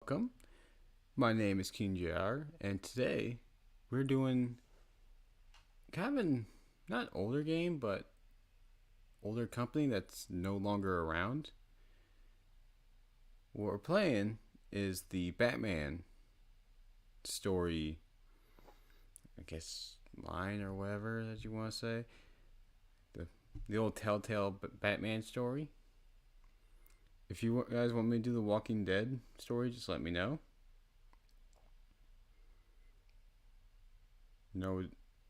welcome. My name is King JR, and today we're doing kind of an not older game, but older company that's no longer around. What we're playing is the Batman story, I guess, line or whatever that you want to say. The old Telltale Batman story. If you guys want me to do the Walking Dead story, just let me know. No,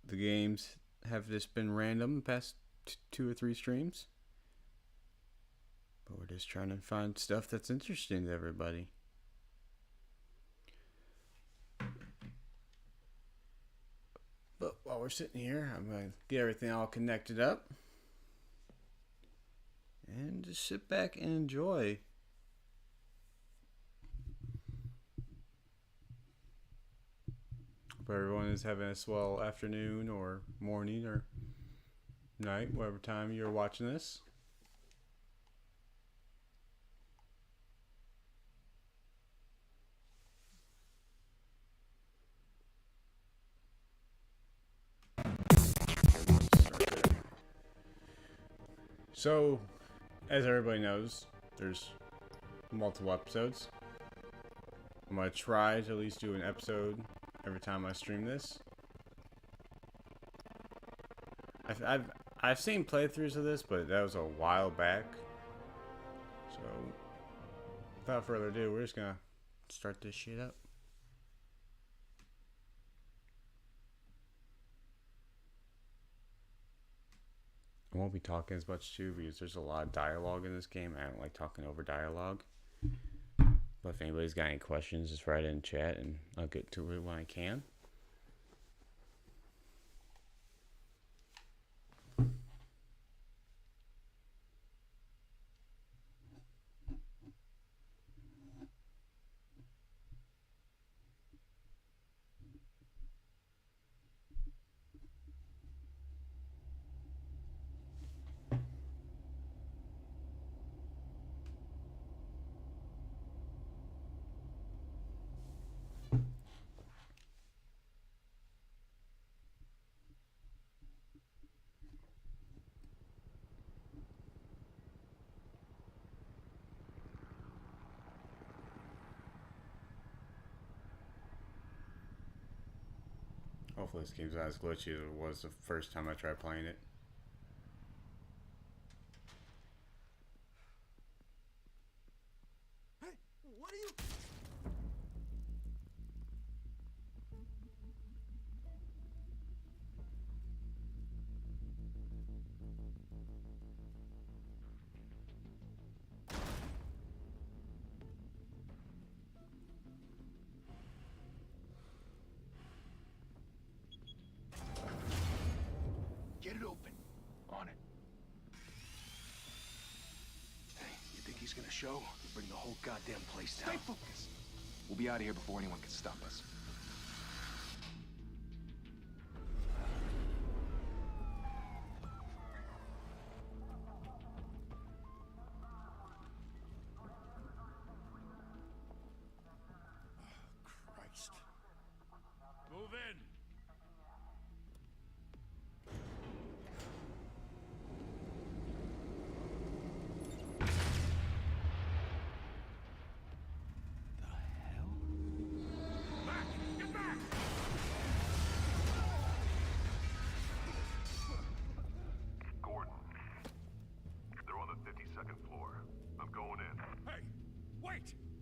the games have just been random the past 2 or 3 streams. But we're just trying to find stuff that's interesting to everybody. But while we're sitting here, I'm going to get everything all connected up. And just sit back and enjoy. Hope everyone is having a swell afternoon or morning or night, whatever time you're watching this. So, as everybody knows, there's multiple episodes. I'm going to try to at least do an episode every time I stream this. I've seen playthroughs of this, but that was a while back. So, without further ado, we're just going to start this shit up. I won't be talking as much too because there's a lot of dialogue in this game. I don't like talking over dialogue. But if anybody's got any questions, just write it in chat and I'll get to it when I can. Hopefully this game's not as glitchy as it was the first time I tried playing it. Hey, what are you... Get it open. On it. Hey, you think he's gonna show? Bring the whole goddamn place down. Stay focused. We'll be out of here before anyone can stop us. Christ. Move in.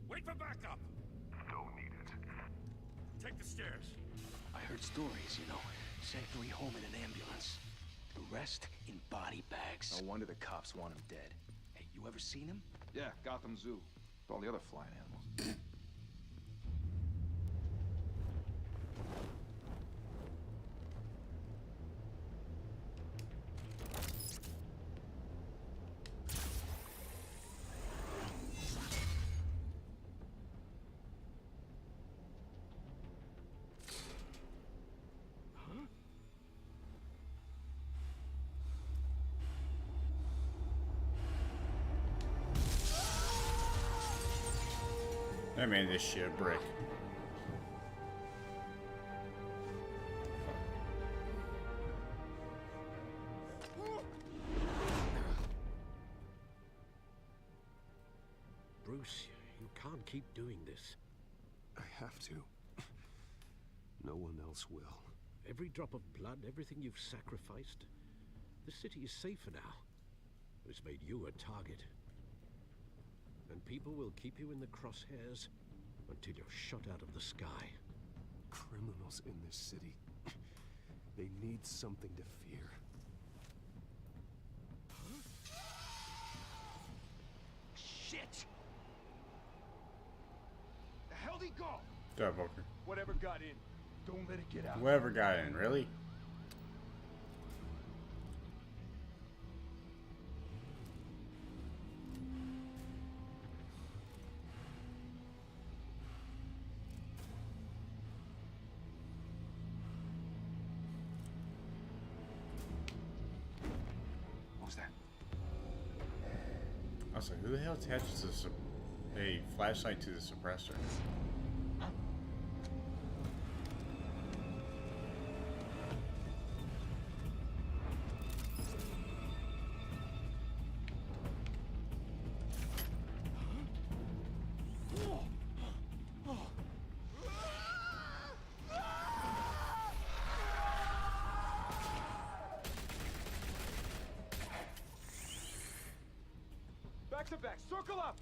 Wait for backup! Don't need it. Take the stairs. I heard stories, you know. Sent 3 home in an ambulance. The rest in body bags. No wonder the cops want him dead. Hey, you ever seen him? Yeah, Gotham Zoo. With all the other flying animals. made this shit a brick. Bruce, you can't keep doing this. I have to. No one else will. Every drop of blood, everything you've sacrificed. The city is safer now. It's made you a target. And people will keep you in the crosshairs until you're shot out of the sky. Criminals in this city. They need something to fear. Shit! The hell'd he go? Duh, Booker. Whatever got in, don't let it get out. Whoever got in, really? What was that? I was like, who the hell attaches a flashlight to the suppressor? Back to back, circle up!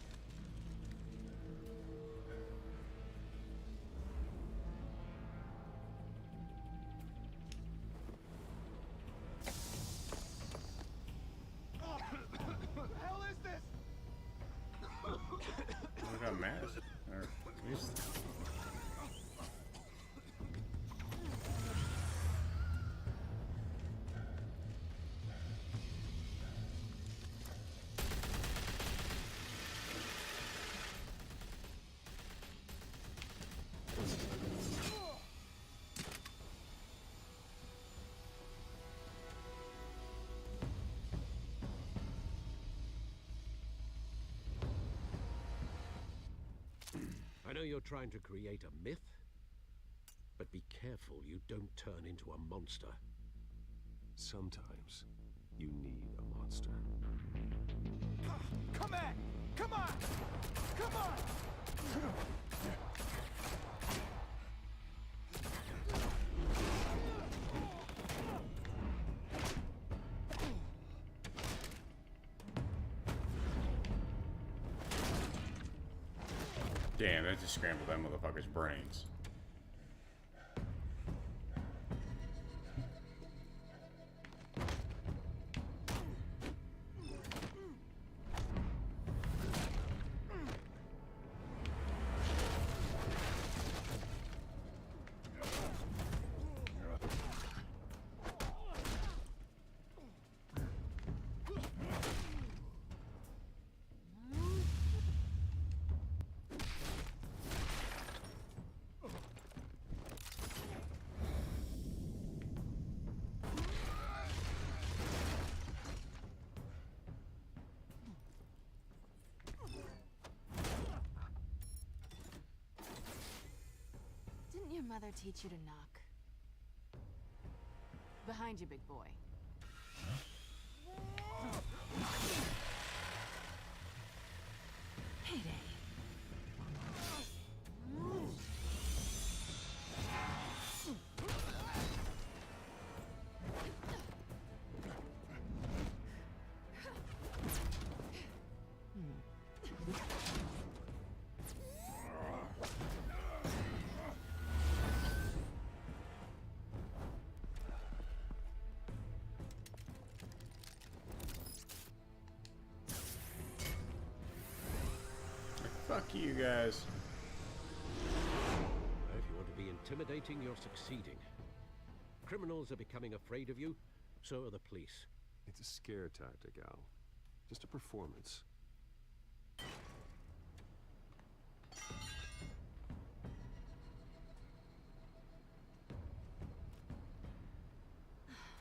What the hell is this? We got masked. Or at least. I know you're trying to create a myth, but be careful you don't turn into a monster. Sometimes you need a monster. Come at! Come on! Come on! Damn, that just scrambled that motherfucker's brains. Didn't your mother teach you to knock? Behind you, big boy. Payday. Fuck you guys. If you want to be intimidating, you're succeeding. Criminals are becoming afraid of you, so are the police. It's a scare tactic, Al. Just a performance.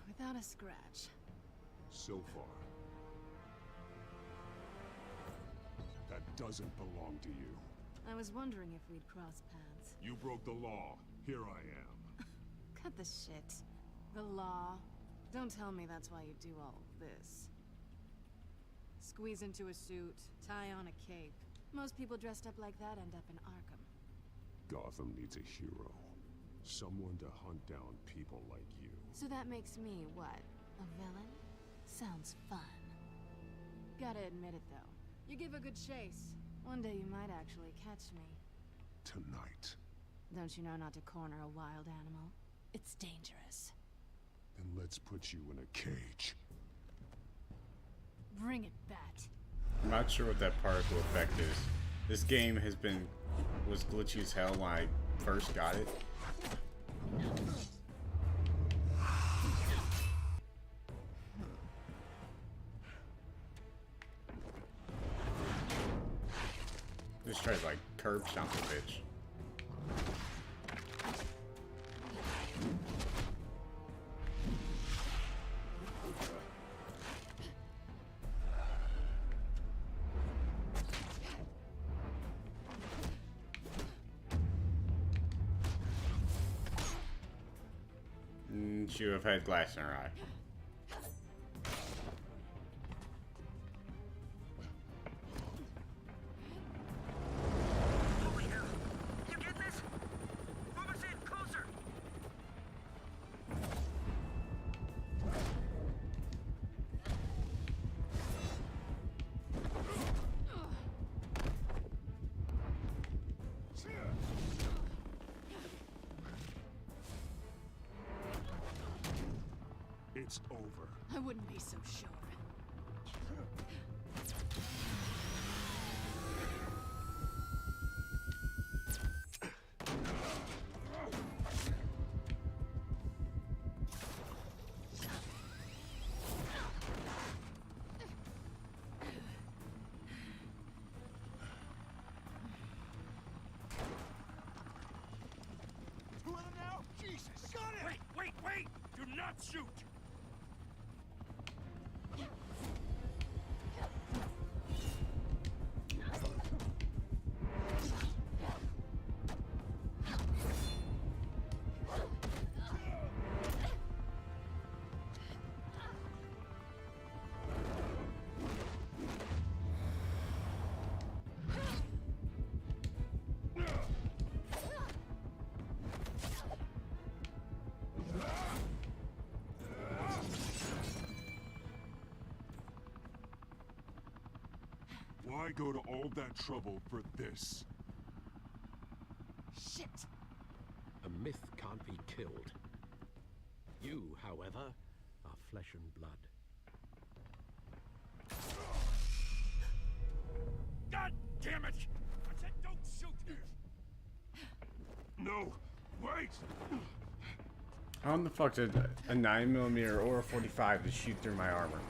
Without a scratch. So far. That doesn't belong to you. I was wondering if we'd cross paths. You broke the law. Here I am. Cut the shit. The law. Don't tell me that's why you do all this. Squeeze into a suit, tie on a cape. Most people dressed up like that end up in Arkham. Gotham needs a hero. Someone to hunt down people like you. So that makes me, what, a villain? Sounds fun. Gotta admit it, though. You give a good chase. One day you might actually catch me. Tonight. Don't you know not to corner a wild animal? It's dangerous. Then let's put you in a cage. Bring it back. I'm not sure what that particle effect is. This game was glitchy as hell when I first got it. Just try to like curb stomp the bitch. She would have had glass in her eye. You get this? Move us in, closer! It's over. I wouldn't be so sure. Let him now? Jesus! Got it! Wait, wait, wait! Do not shoot! Why go to all that trouble for this? Shit! A myth can't be killed. You, however, are flesh and blood. God damn it! I said don't shoot! No! Wait! How in the fuck did a 9mm or a 45 just shoot through my armor?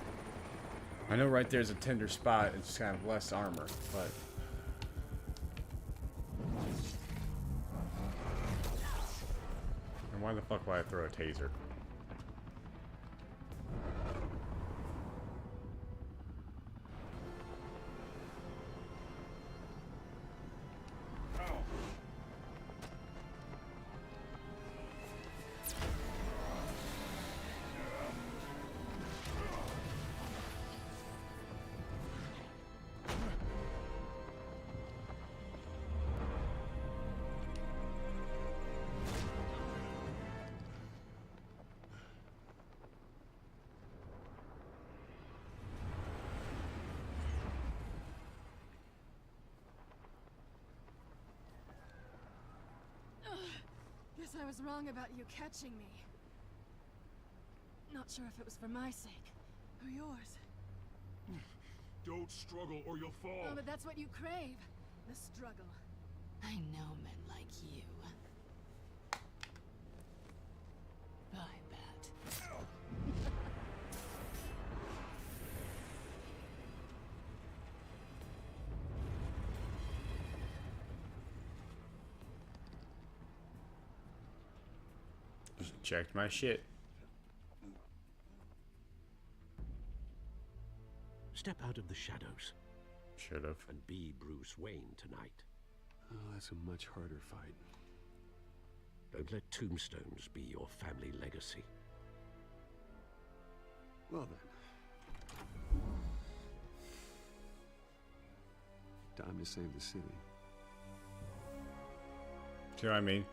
I know right there's a tender spot, it's kind of less armor, but... And why the fuck would I throw a taser? Guess I was wrong about you catching me. Not sure if it was for my sake or yours. Don't struggle or you'll fall. Oh, but that's what you crave. The struggle. I know men like you. I bet. Just checked my shit. Step out of the shadows Should've. and be Bruce Wayne tonight. Oh, that's a much harder fight. Don't let tombstones be your family legacy. Well then. Time to save the city. See what I mean?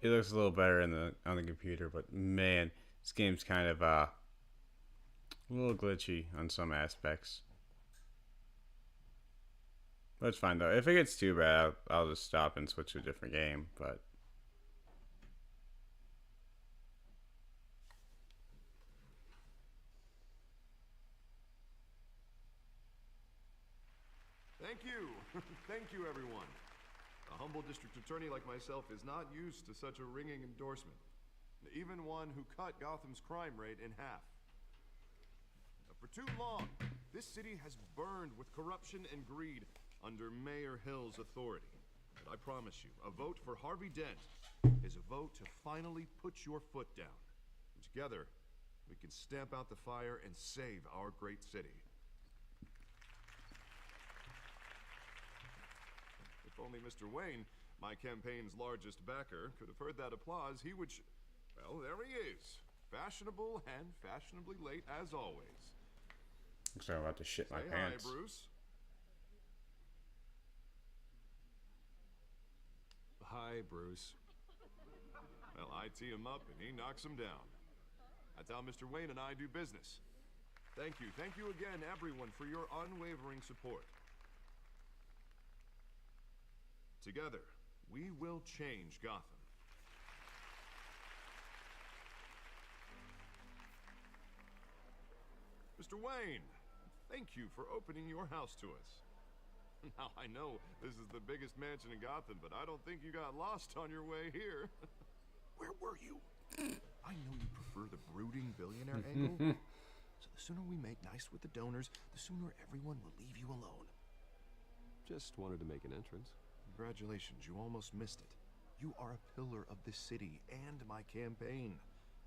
It looks a little better on the computer, but man, this game's kind of a little glitchy on some aspects. But it's fine though. If it gets too bad, I'll just stop and switch to a different game. But Thank you. Thank you, everyone. A humble district attorney like myself is not used to such a ringing endorsement. Even one who cut Gotham's crime rate in half. For too long, this city has burned with corruption and greed under Mayor Hill's authority. But I promise you, a vote for Harvey Dent is a vote to finally put your foot down. And together, we can stamp out the fire and save our great city. If only Mr. Wayne, my campaign's largest backer, could have heard that applause, he would well, there he is. Fashionable and fashionably late as always. looks like I'm about to shit my Say pants. hi, Bruce. Hi, Bruce. Well, I tee him up and he knocks him down. That's how Mr. Wayne and I do business. Thank you again, everyone, for your unwavering support. Together, we will change Gotham. Mr. Wayne, thank you for opening your house to us. Now, I know this is the biggest mansion in Gotham, but I don't think you got lost on your way here. Where were you? I know you prefer the brooding billionaire angle. So the sooner we make nice with the donors, the sooner everyone will leave you alone. Just wanted to make an entrance. Congratulations, you almost missed it. You are a pillar of this city and my campaign.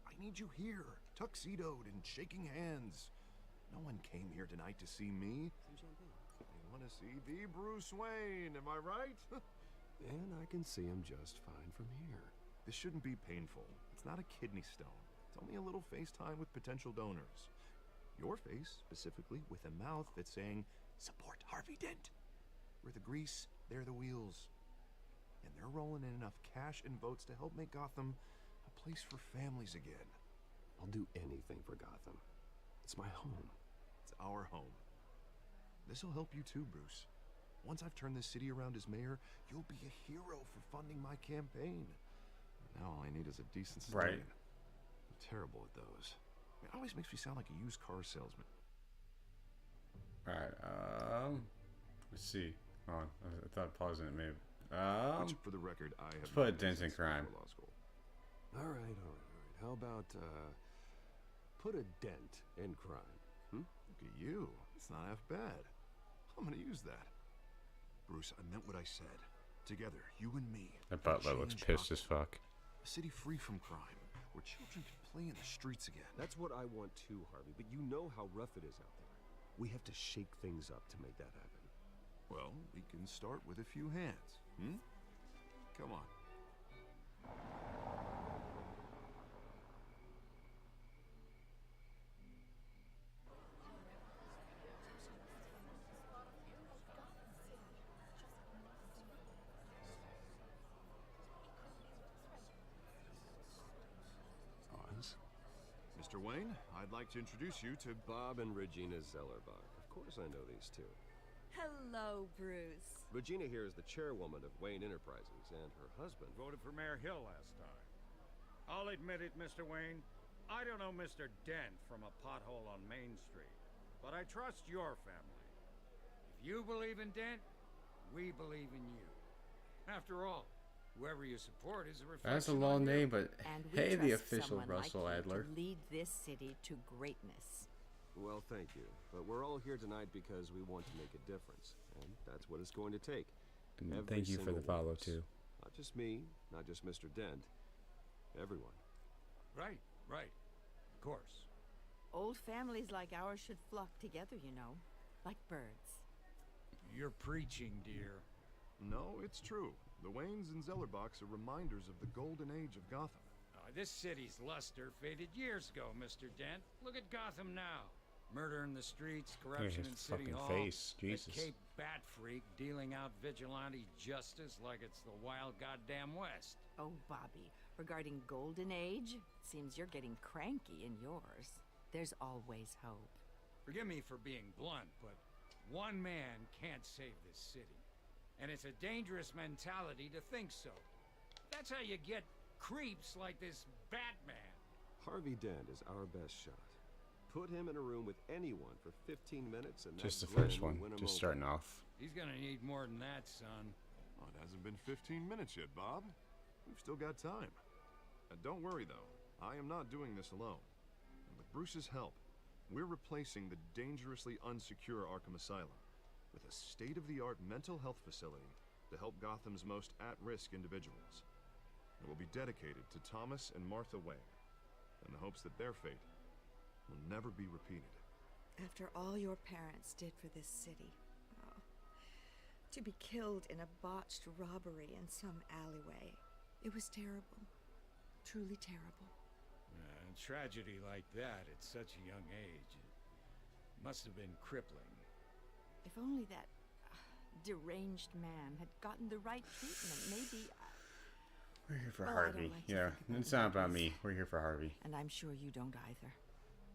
I need you here, tuxedoed and shaking hands. No one came here tonight to see me. They want to see the Bruce Wayne, am I right? And I can see him just fine from here. This shouldn't be painful. It's not a kidney stone. It's only a little FaceTime with potential donors. Your face, specifically, with a mouth that's saying, support Harvey Dent. We're the grease, they're the wheels. And they're rolling in enough cash and votes to help make Gotham a place for families again. I'll do anything for Gotham. It's my home. It's our home. This'll help you too, Bruce. Once I've turned this city around as mayor, you'll be a hero for funding my campaign. Now all I need is a decent slogan. Right. I'm terrible at those. It always makes me sound like a used car salesman. Alright, let's see. Hold on. I thought pausing it maybe. Which, for the record, I have let's put a not dent in since crime. law school. All right. How about, put a dent in crime? Look at you. It's not half bad. I'm gonna use that. Bruce, I meant what I said. Together, you and me. That butler looks change pissed as Gotham. fuck. A city free from crime, where children can play in the streets again. That's what I want too, Harvey, but you know how rough it is out there. We have to shake things up to make that happen. Well, we can start with a few hands, Come on. Oz? Mr. Wayne, I'd like to introduce you to Bob and Regina Zellerbach. Of course I know these two. Hello, Bruce. Regina here is the chairwoman of Wayne Enterprises, and her husband... Voted for Mayor Hill last time. I'll admit it, Mr. Wayne. I don't know Mr. Dent from a pothole on Main Street, but I trust your family. If you believe in Dent, we believe in you. After all, whoever you support is a reflection. That's a long on you. name, but And we hey, the trust official someone Russell like you Adler. to lead this city to greatness. Well, thank you. But we're all here tonight because we want to make a difference. And that's what it's going to take. And Every thank you for the single one follow of us. too. Not just me, not just Mr. Dent. Everyone. Right. Of course. Old families like ours should flock together, you know, like birds. You're preaching, dear. No, it's true. The Waynes and Zellerbachs are reminders of the golden age of Gotham. This city's luster faded years ago, Mr. Dent. Look at Gotham now. Murder in the streets, corruption in his City fucking Hall. face, A Jesus. Cape Bat Freak dealing out vigilante justice like it's the wild goddamn West. Oh, Bobby, regarding Golden Age, seems you're getting cranky in yours. There's always hope. Forgive me for being blunt, but one man can't save this city. And it's a dangerous mentality to think so. That's how you get creeps like this Batman. Harvey Dent is our best shot. Put him in a room with anyone for 15 minutes and Just the that first grin will one, win him just over. starting off. He's gonna need more than that, son. Oh, it hasn't been 15 minutes yet, Bob. We've still got time. Don't worry, though. I am not doing this alone. And with Bruce's help, we're replacing the dangerously unsecure Arkham Asylum with a state-of-the-art mental health facility to help Gotham's most at-risk individuals. It will be dedicated to Thomas and Martha Wayne, in the hopes that their fate will never be repeated. After all your parents did for this city. Oh, to be killed in a botched robbery in some alleyway. It was terrible. Truly terrible. Tragedy like that at such a young age, it must have been crippling. If only that deranged man had gotten the right treatment, maybe... We're here for Well, I Harvey. don't like to Yeah, think about it's not it about like me. this. We're here for Harvey. And I'm sure you don't either.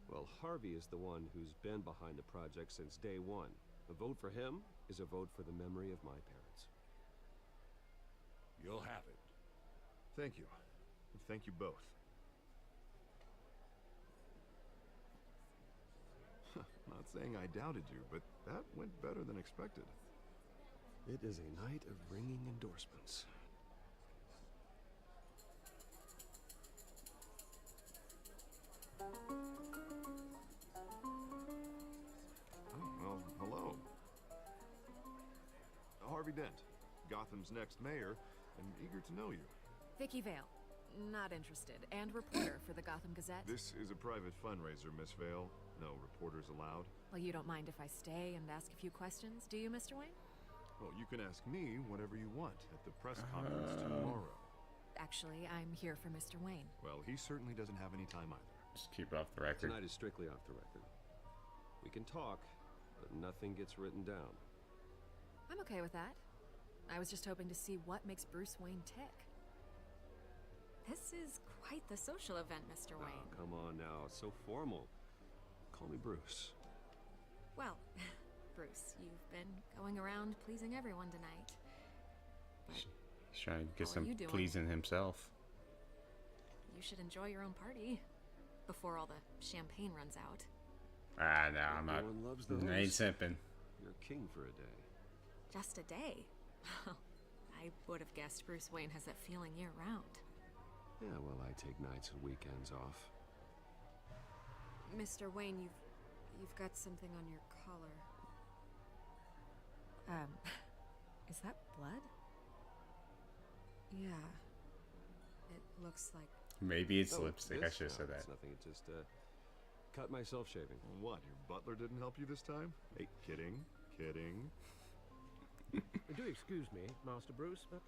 Well, Harvey is the one who's been behind the project since day one. A vote for him is a vote for the memory of my parents. You'll have it. Thank you. Thank you both. Not saying I doubted you, but that went better than expected. It is a night of ringing endorsements. Oh, well, hello. Harvey Dent, Gotham's next mayor, and eager to know you. Vicky Vale. Not interested. And reporter for the Gotham Gazette. This is a private fundraiser, Miss Vale. No reporters allowed. Well, you don't mind if I stay and ask a few questions, do you, Mr. Wayne? Well, you can ask me whatever you want at the press conference tomorrow. Actually, I'm here for Mr. Wayne. Well, he certainly doesn't have any time either. Just keep it off the record. Tonight is strictly off the record. We can talk, but nothing gets written down. I'm okay with that. I was just hoping to see what makes Bruce Wayne tick. This is quite the social event, Mr. Wayne. Oh, come on now, it's so formal. Call me Bruce. Well, Bruce, you've been going around pleasing everyone tonight. But He's trying to get How are some you doing? pleasing himself. you should enjoy your own party before all the champagne runs out. Ah, no, I'm not. Everyone loves the I ain't host. simping. You're king for a day. Just a day. I would have guessed Bruce Wayne has that feeling year-round. Yeah, well, I take nights and weekends off. Mr. Wayne, you've got something on your collar. Is that blood? Yeah. It looks like... Maybe it's Oh, lipstick. I this? should have said No, that. It's nothing. It just cut myself shaving. What, your butler didn't help you this time? Hey, kidding, kidding. Do excuse me, Master Bruce, but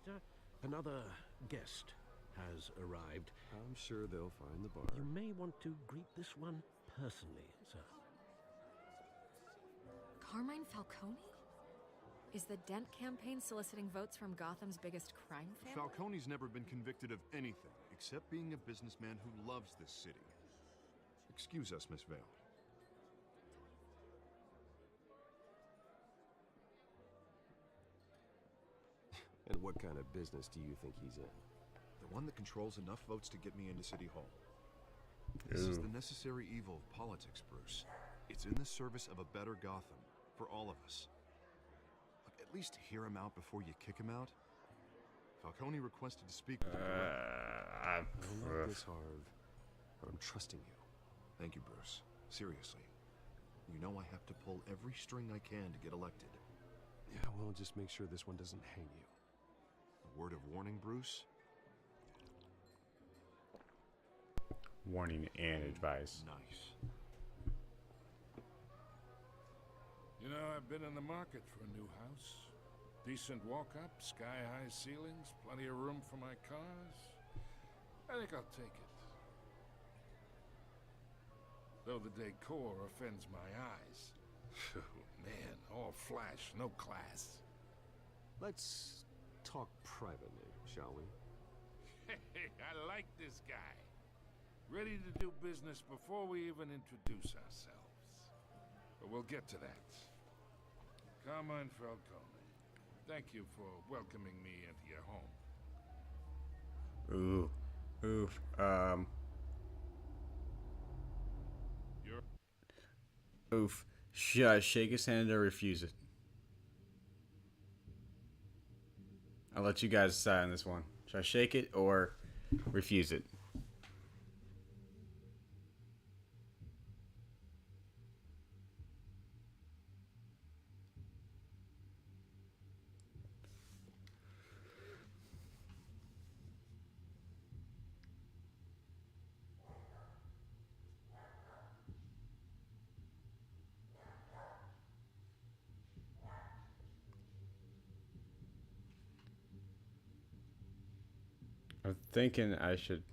another guest has arrived. I'm sure they'll find the bar. You may want to greet this one personally, sir. Carmine Falcone? Is the Dent campaign soliciting votes from Gotham's biggest crime family? Falcone's never been convicted of anything except being a businessman who loves this city. Excuse us, Miss Vale. And what kind of business do you think he's in? The one that controls enough votes to get me into City Hall. This is Ooh. the necessary evil of politics, Bruce. It's in the service of a better Gotham, for all of us. Look, at least hear him out before you kick him out. Falcone requested to speak with you. I like this, Harv. I'm trusting you. Thank you, Bruce. Seriously. You know I have to pull every string I can to get elected. Yeah, well, just make sure this one doesn't hang you. A word of warning, Bruce? Warning and advice. Nice. You know, I've been in the market for a new house. Decent walk-up, sky-high ceilings, plenty of room for my cars. I think I'll take it. Though the decor offends my eyes. Man, all flash, no class. Let's talk privately, shall we? Hey, I like this guy. Ready to do business before we even introduce ourselves. But we'll get to that. Carmine Falcone, thank you for welcoming me into your home. Ooh. Oof. Oof. Should I shake his hand or refuse it? I'll let you guys decide on this one. Should I shake it or refuse it? I'm thinking I should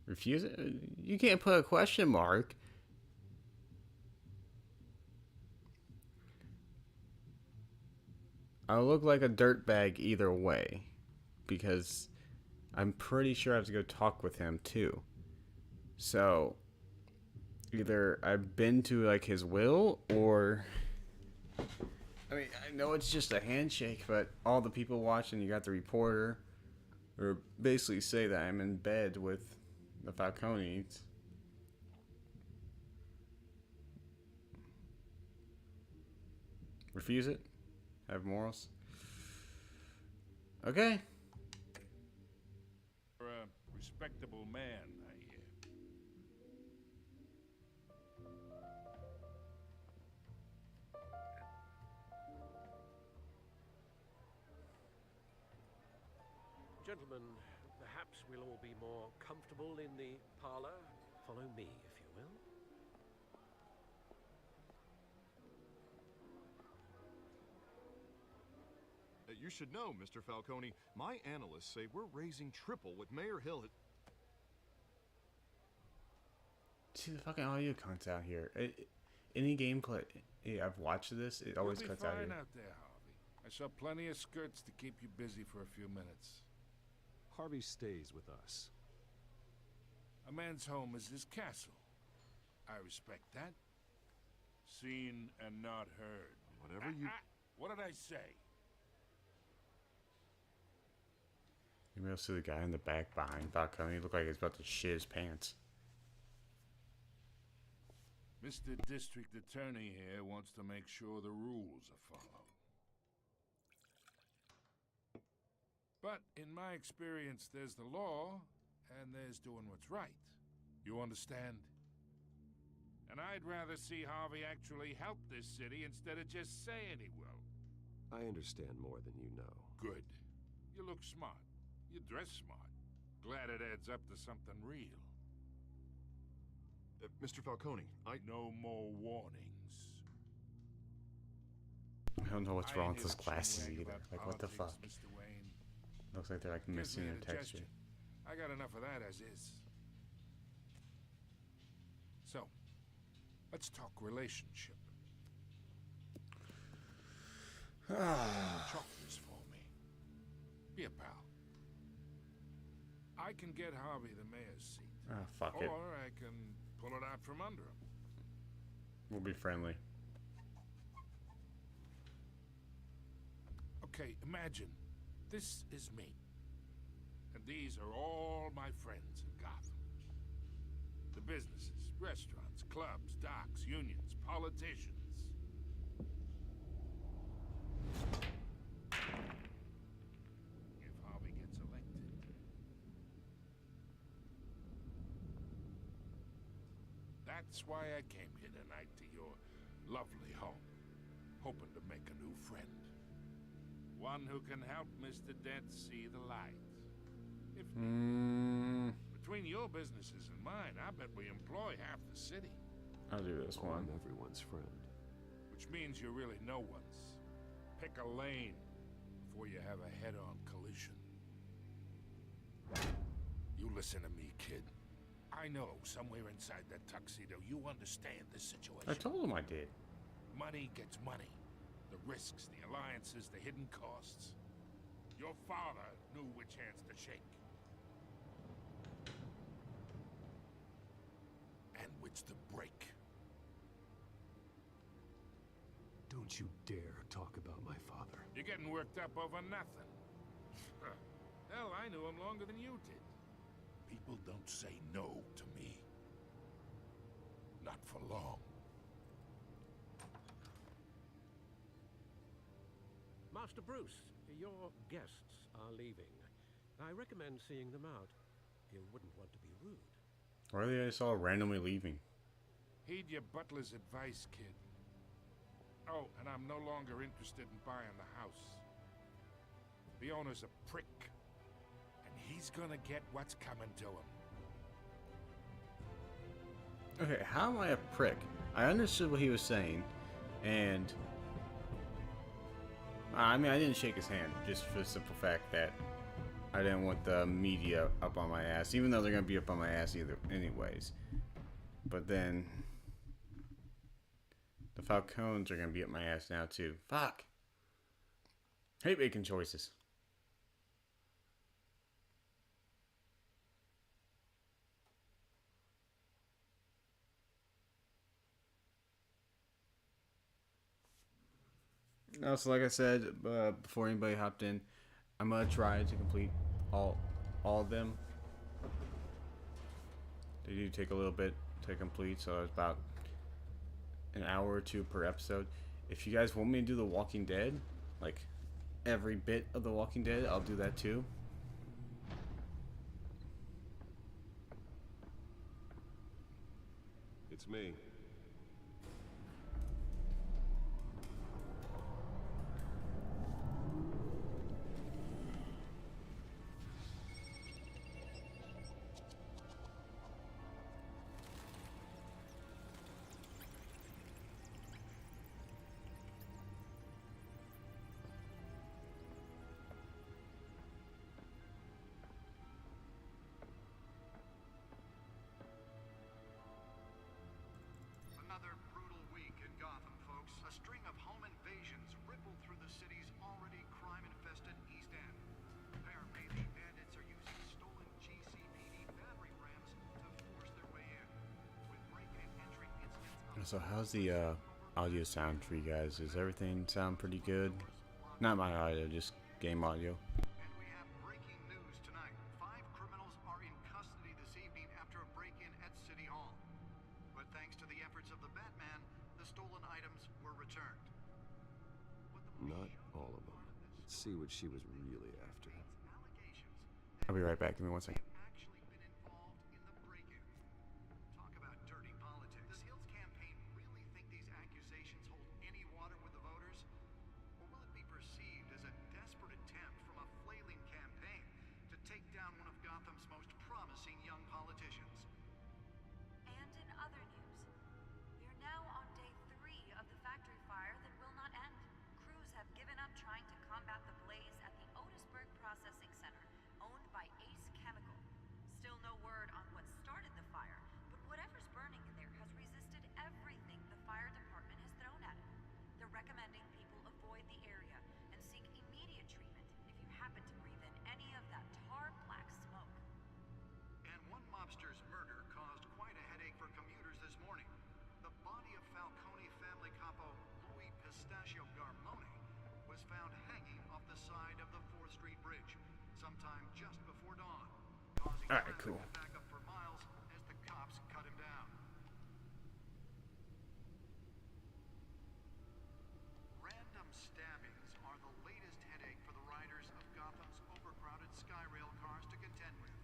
refuse it. You can't put a question mark. I'll look like a dirtbag either way, because I'm pretty sure I have to go talk with him too. So either I've been to like his will, or I mean, I know it's just a handshake, but all the people watching, you got the reporter, or basically say that I'm in bed with the Falcones. Refuse it? Have morals? Okay. You're a respectable man, I hear. Gentlemen, perhaps we'll all be more comfortable in the parlor. Follow me, if you will. You should know, Mr. Falcone, my analysts say we're raising triple what Mayor Hill had... See the fucking audio cuts out here. Any gameplay I've watched this, it always cuts out here. You'll be fine out there, Harvey. I saw plenty of skirts to keep you busy for a few minutes. Harvey stays with us. A man's home is his castle. I respect that. Seen and not heard. Whatever you... What did I say? You may see the guy in the back behind Falcone. He looked like he's about to shit his pants. Mr. District Attorney here wants to make sure the rules are followed. But in my experience, there's the law, and there's doing what's right. You understand? And I'd rather see Harvey actually help this city instead of just saying he will. I understand more than you know. Good. You look smart. You dress smart. Glad it adds up to something real. Mr. Falcone, No more warnings. I don't know what's wrong with his glasses Wag either. about Like, what the fuck? politics, Mr. Wayne. Looks like they're like Gives missing me a texture. indigestion. I got enough of that as is. So, let's talk relationship. Chocolates for me. Be a pal. I can get Harvey the mayor's seat. Ah, fuck it. Or I can pull it out from under him. We'll be friendly. Okay, imagine this is me. And these are all my friends in Gotham. The businesses, restaurants, clubs, docks, unions, politicians. If Harvey gets elected. That's why I came here tonight to your lovely home. Hoping to make a new friend. One who can help Mr. Dent see the light. If between your businesses and mine, I bet we employ half the city. I'll do this one. I'm everyone's friend. Which means you're really no one's. Pick a lane before you have a head-on collision. You listen to me, kid. I know somewhere inside that tuxedo you understand the situation. I told him I did. Money gets money. The risks, the alliances, the hidden costs. Your father knew which hands to shake. And which to break. Don't you dare talk about my father. You're getting worked up over nothing. Hell, I knew him longer than you did. People don't say no to me. Not for long. Master Bruce, your guests are leaving. I recommend seeing them out. You wouldn't want to be rude. Why are they just all randomly leaving? Heed your butler's advice, kid. Oh, and I'm no longer interested in buying the house. The owner's a prick. And he's gonna get what's coming to him. Okay, how am I a prick? I understood what he was saying, and I mean, I didn't shake his hand, just for the simple fact that I didn't want the media up on my ass, even though they're going to be up on my ass either anyways. But then the Falcones are going to be up my ass now too. Fuck. Hate making choices. So like I said before anybody hopped in, I'm gonna try to complete all of them. They do take a little bit to complete, so it's about an hour or two per episode. If you guys want me to do The Walking Dead, like every bit of The Walking Dead, I'll do that too. It's me. Another brutal week in Gotham, folks. A string of home invasions rippled through the city's already crime-infested East End. Apparently, the bandits are using stolen GCPD battering rams to force their way in. With break-in and entry incidents... So how's the audio sound for you guys? Does everything sound pretty good? Not my audio, just game audio. And we have breaking news tonight. 5 criminals are in custody this evening after a break-in at City Hall. But thanks to the efforts of the Batman, the stolen items were returned. Not all of them. Let's see what she was really after. I'll be right back. Give me 1 second. Actually been involved in the break-in. Talk about dirty politics. Does Hill's campaign really think these accusations hold any water with the voters? Or will it be perceived as a desperate attempt from a flailing campaign to take down one of Gotham's most promising young politicians? And in other news, we're now on day 3 of the factory fire that will not end. Crews have given up trying to combat the blaze at the Otisburg Processing Center, owned by Ace Chemical. Still no word on what started the fire, but whatever's burning in there has resisted everything the fire department has thrown at it. They're recommending people avoid the area and seek immediate treatment if you happen to breathe in any of that tar black smoke. And one mobster's murder caused quite a headache for commuters this morning. The body of Falcone family capo Louis Pistachio Garmone was found hanging off the side of the 4th Street Bridge sometime just before dawn, causing Alright, traffic cool. to back up for miles as the cops cut him down. Random stabbings are the latest headache for the riders of Gotham's overcrowded Skyrail cars to contend with.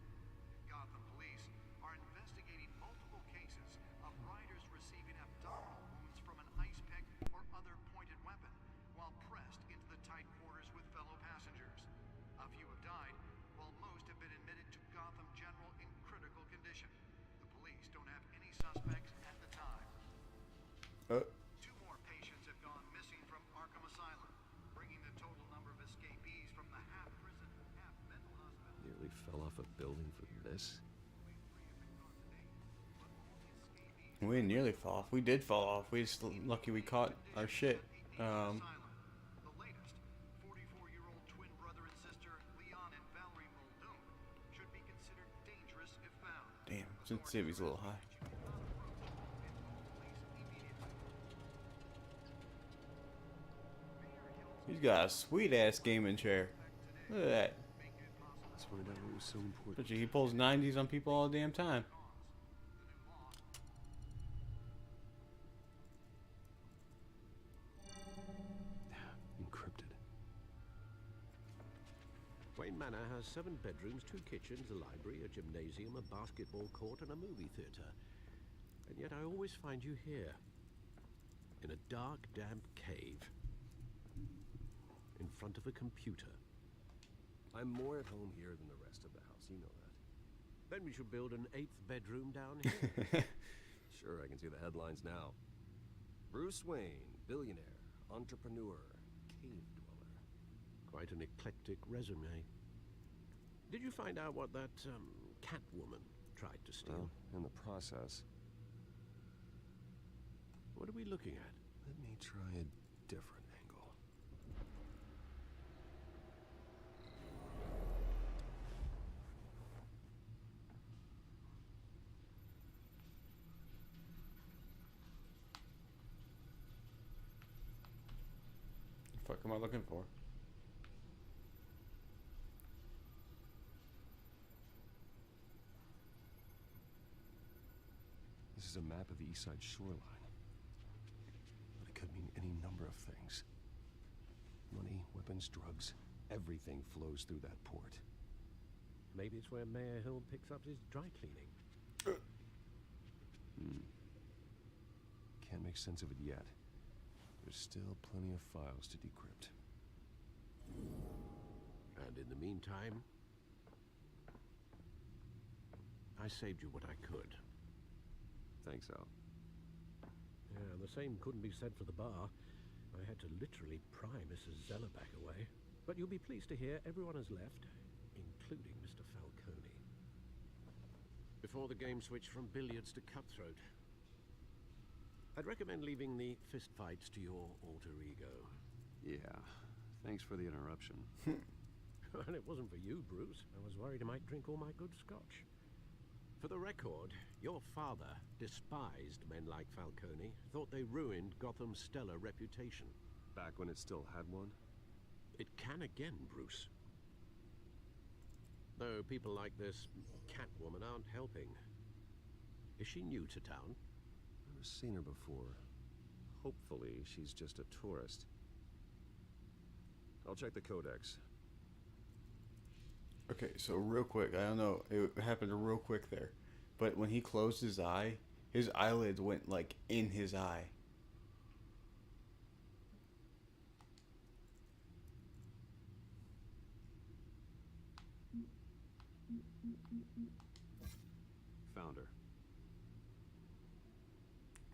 Gotham police are investigating multiple cases of riders receiving abdominal wounds from an ice pick or other pointed weapon while pressed into the tight quarters with fellow passengers. A few have died, while most have been admitted to Gotham General in critical condition. The police don't have any suspects at the time. 2 more patients have gone missing from Arkham Asylum, bringing fell off a building for this? We didn't nearly fall off. We did fall off. We just lucky we caught our shit. The latest, 44-year-old twin brother and sister Leon and Valerie Muldoon should be considered dangerous if found. Damn, sensitivity's a little high. He's got a sweet ass gaming chair. Look at that. Let's find out what was so important. Bet you he pulls 90s on people all the damn time. Encrypted. Wayne Manor has 7 bedrooms, 2 kitchens, a library, a gymnasium, a basketball court, and a movie theater. And yet I always find you here. In a dark, damp cave. In front of a computer. I'm more at home here than the rest of the house, you know that. Then we should build an 8th bedroom down here. Sure, I can see the headlines now. Bruce Wayne, billionaire, entrepreneur, cave dweller. Quite an eclectic resume. Did you find out what that, Catwoman tried to steal? Well, in the process. What are we looking at? Let me try a different angle. The fuck am I looking for? This is a map of the East Side shoreline. But it could mean any number of things. Money, weapons, drugs, everything flows through that port. Maybe it's where Mayor Hill picks up his dry cleaning. Can't make sense of it yet. There's still plenty of files to decrypt. And in the meantime, I saved you what I could. Thanks, Al. Yeah, the same couldn't be said for the bar. I had to literally pry Mrs. Zellerback away. But you'll be pleased to hear everyone has left, including Mr. Falcone. Before the game switched from billiards to cutthroat. I'd recommend leaving the fistfights to your alter ego. Yeah, thanks for the interruption. And it wasn't for you, Bruce. I was worried I might drink all my good scotch. For the record, your father despised men like Falcone, thought they ruined Gotham's stellar reputation. Back when it still had one? It can again, Bruce. Though people like this Catwoman aren't helping. Is she new to town? Never seen her before. Hopefully, she's just a tourist. I'll check the codex. Okay, so real quick, I don't know, it happened real quick there, but when he closed his eye, his eyelids went like in his eye. Found her.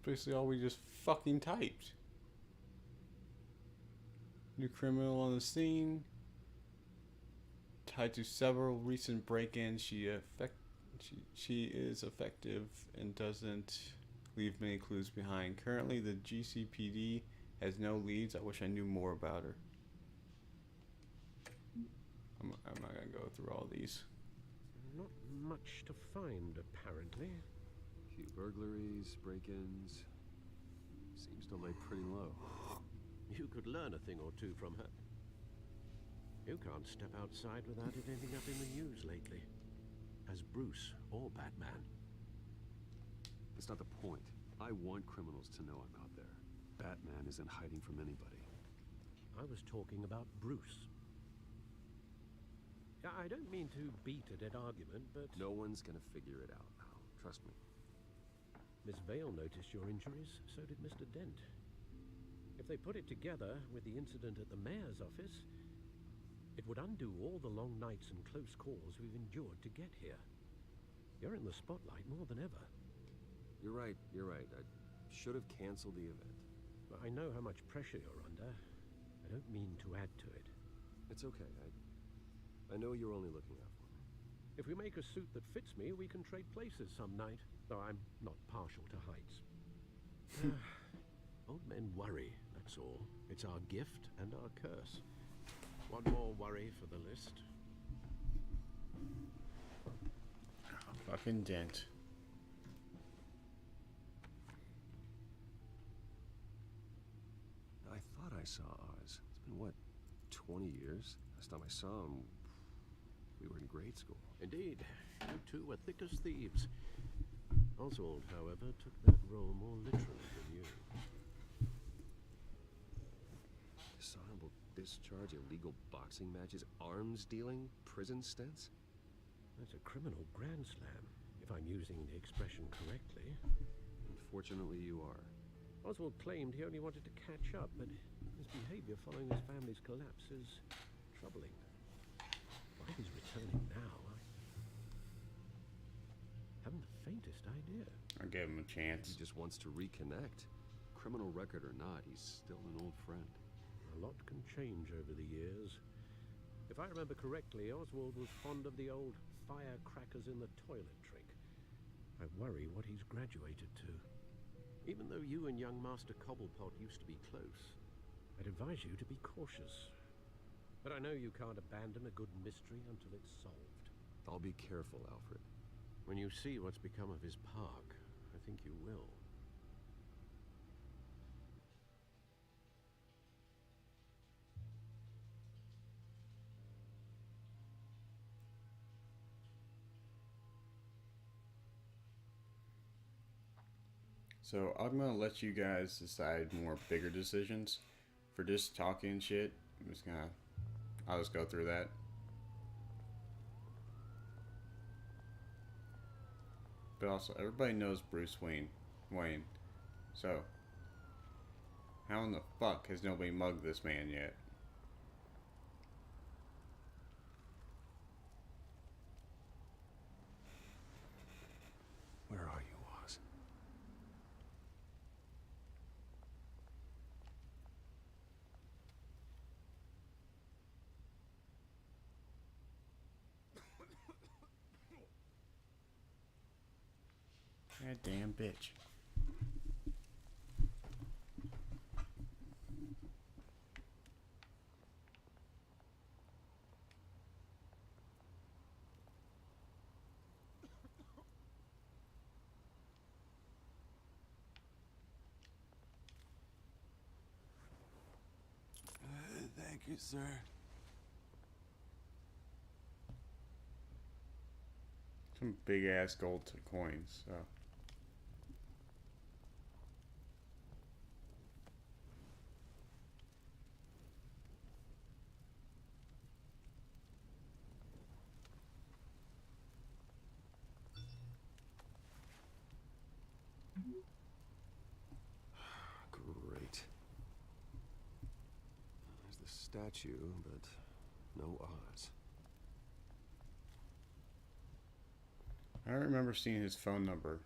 Basically all we just fucking typed. New criminal on the scene. Tied to several recent break-ins, she is effective and doesn't leave many clues behind. Currently, the GCPD has no leads. I wish I knew more about her. I'm not gonna go through all these. Not much to find, apparently. A few burglaries, break-ins. Seems to lay pretty low. You could learn a thing or two from her. You can't step outside without it ending up in the news lately. As Bruce or Batman. That's not the point. I want criminals to know I'm out there. Batman isn't hiding from anybody. I was talking about Bruce. I don't mean to beat a dead argument, but... No one's gonna figure it out now. Trust me. Miss Vale noticed your injuries, so did Mr. Dent. If they put it together with the incident at the mayor's office, it would undo all the long nights and close calls we've endured to get here. You're in the spotlight more than ever. You're right. I should have canceled the event. But I know how much pressure you're under. I don't mean to add to it. It's okay. I know you're only looking out for me. If we make a suit that fits me, we can trade places some night. Though I'm not partial to heights. Old men worry, that's all. It's our gift and our curse. One more worry for the list. Oh, fucking Dent. I thought I saw Oz. It's been, what, 20 years? Last time I saw him, we were in grade school. Indeed. You two were thick as thieves. Oswald, however, took that role more literally than you. Dishonorable discharge, illegal boxing matches, arms dealing, prison stints? That's a criminal grand slam, if I'm using the expression correctly. Unfortunately, you are. Oswald claimed he only wanted to catch up, but his behavior following his family's collapse is troubling. Why he's returning now, I haven't the faintest idea. I'll give him a chance. He just wants to reconnect. Criminal record or not, he's still an old friend. A lot can change over the years. If I remember correctly, Oswald was fond of the old firecrackers in the toilet trick. I worry what he's graduated to. Even though you and young Master Cobblepot used to be close, I'd advise you to be cautious. But I know you can't abandon a good mystery until it's solved. I'll be careful, Alfred. When you see what's become of his park, I think you will. So I'm gonna let you guys decide more bigger decisions. For just talking shit, I'll just go through that. But also, everybody knows Bruce Wayne. So, how in the fuck has nobody mugged this man yet? Where are you, Oz? God damn bitch. Thank you, sir. Some big ass gold coins, so. Great. There's the statue, but no Oz. I don't remember seeing his phone number.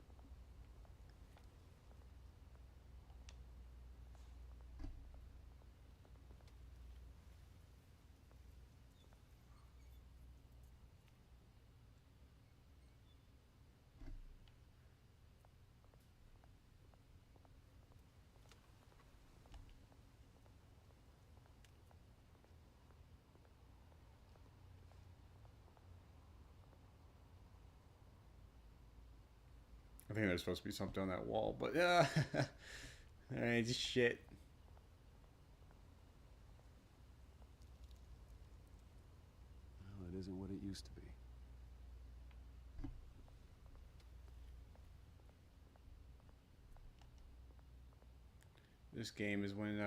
I think there's supposed to be something on that wall, but alright, just shit. Well, it isn't what it used to be. This game is when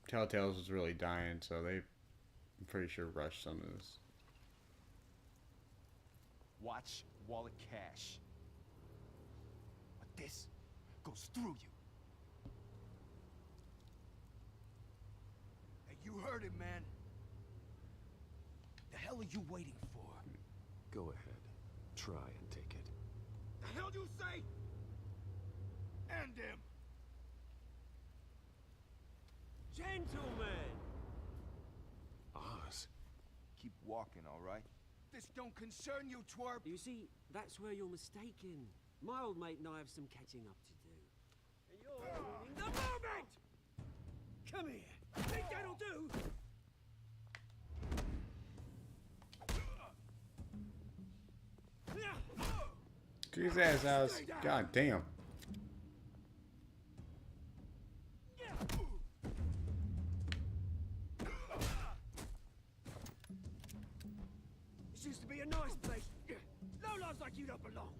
Telltales was really dying, so they, I'm pretty sure, rushed some of this. Watch wallet cash. But this goes through you. Hey, you heard it, man. The hell are you waiting for? Go ahead. Try and take it. The hell you say? End him! Gentlemen! Oz. Keep walking, all right? This don't concern you, twerp. You see, that's where you're mistaken. My old mate and I have some catching up to do. And you're ruining the moment! Come here. Think that'll do? Get his ass out. God damn. This used to be a nice place. Lowlifes like you don't belong.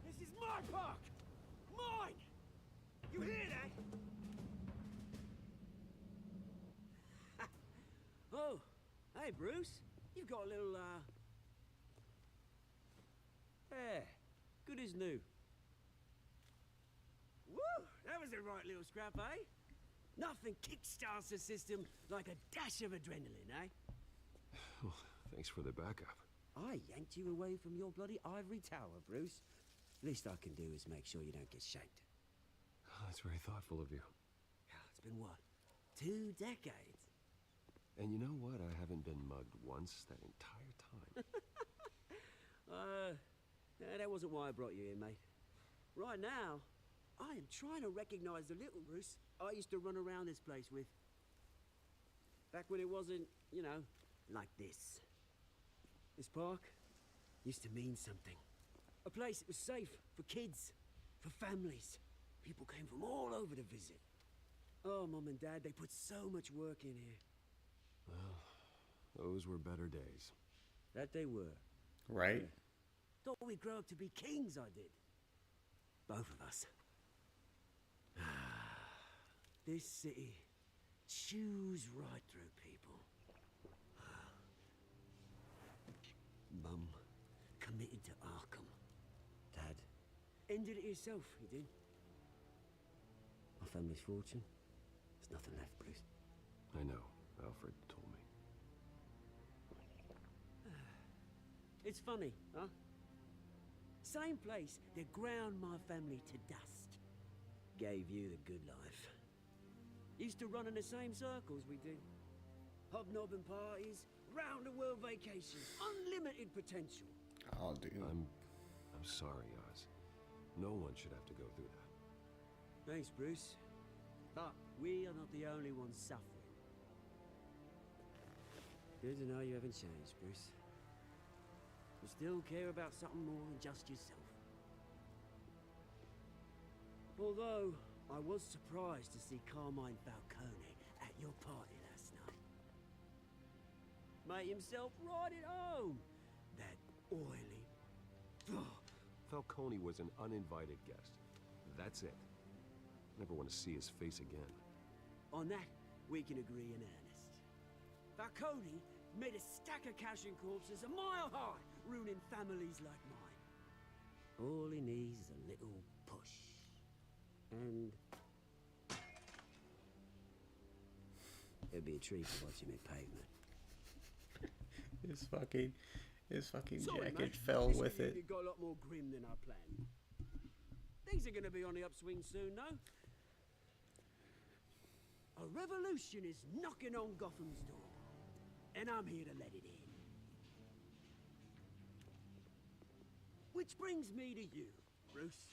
This is my park! Mine! You hear that? Oh, hey Bruce. You've got a little, yeah, good as new. Woo! That was a right little scrap, eh? Nothing kickstarts the system like a dash of adrenaline, eh? Well, thanks for the backup. I yanked you away from your bloody ivory tower, Bruce. Least I can do is make sure you don't get shanked. Oh, that's very thoughtful of you. It's been what? 2 decades? And you know what? I haven't been mugged once that entire time. That wasn't why I brought you here, mate. Right now, I am trying to recognize the little Bruce I used to run around this place with. Back when it wasn't, you know, like this. This park used to mean something. A place that was safe for kids, for families. People came from all over to visit. Oh, Mum and Dad, they put so much work in here. Well, those were better days. That they were. Right? Yeah. Thought we'd grow up to be kings, I did. Both of us. This city chews right through people. Mum committed to Arkham. Dad ended it himself, he did. My family's fortune, there's nothing left, Bruce. I know. Alfred told me. It's funny, huh? Same place that ground my family to dust. Gave you the good life. Used to run in the same circles we did. Hobnobbing parties, round-the-world vacations, unlimited potential. Oh, dude. I'm sorry, Oz. No one should have to go through that. Thanks, Bruce. But we are not the only ones suffering. Good to know you haven't changed, Bruce. You still care about something more than just yourself. Although, I was surprised to see Carmine Falcone at your party last night. Made himself right at home. That oily... Falcone was an uninvited guest. That's it. Never want to see his face again. On that, we can agree in earnest. Falcone made a stack of cash and corpses a mile high, ruining families like mine. All he needs is a little push. And... it'd be a treat to watch him hit pavement. His fucking Sorry, jacket mate. fell This with it. reunion got a lot more grim than I planned. Things are gonna be on the upswing soon, no? A revolution is knocking on Gotham's door, and I'm here to let it in. Which brings me to you, Bruce.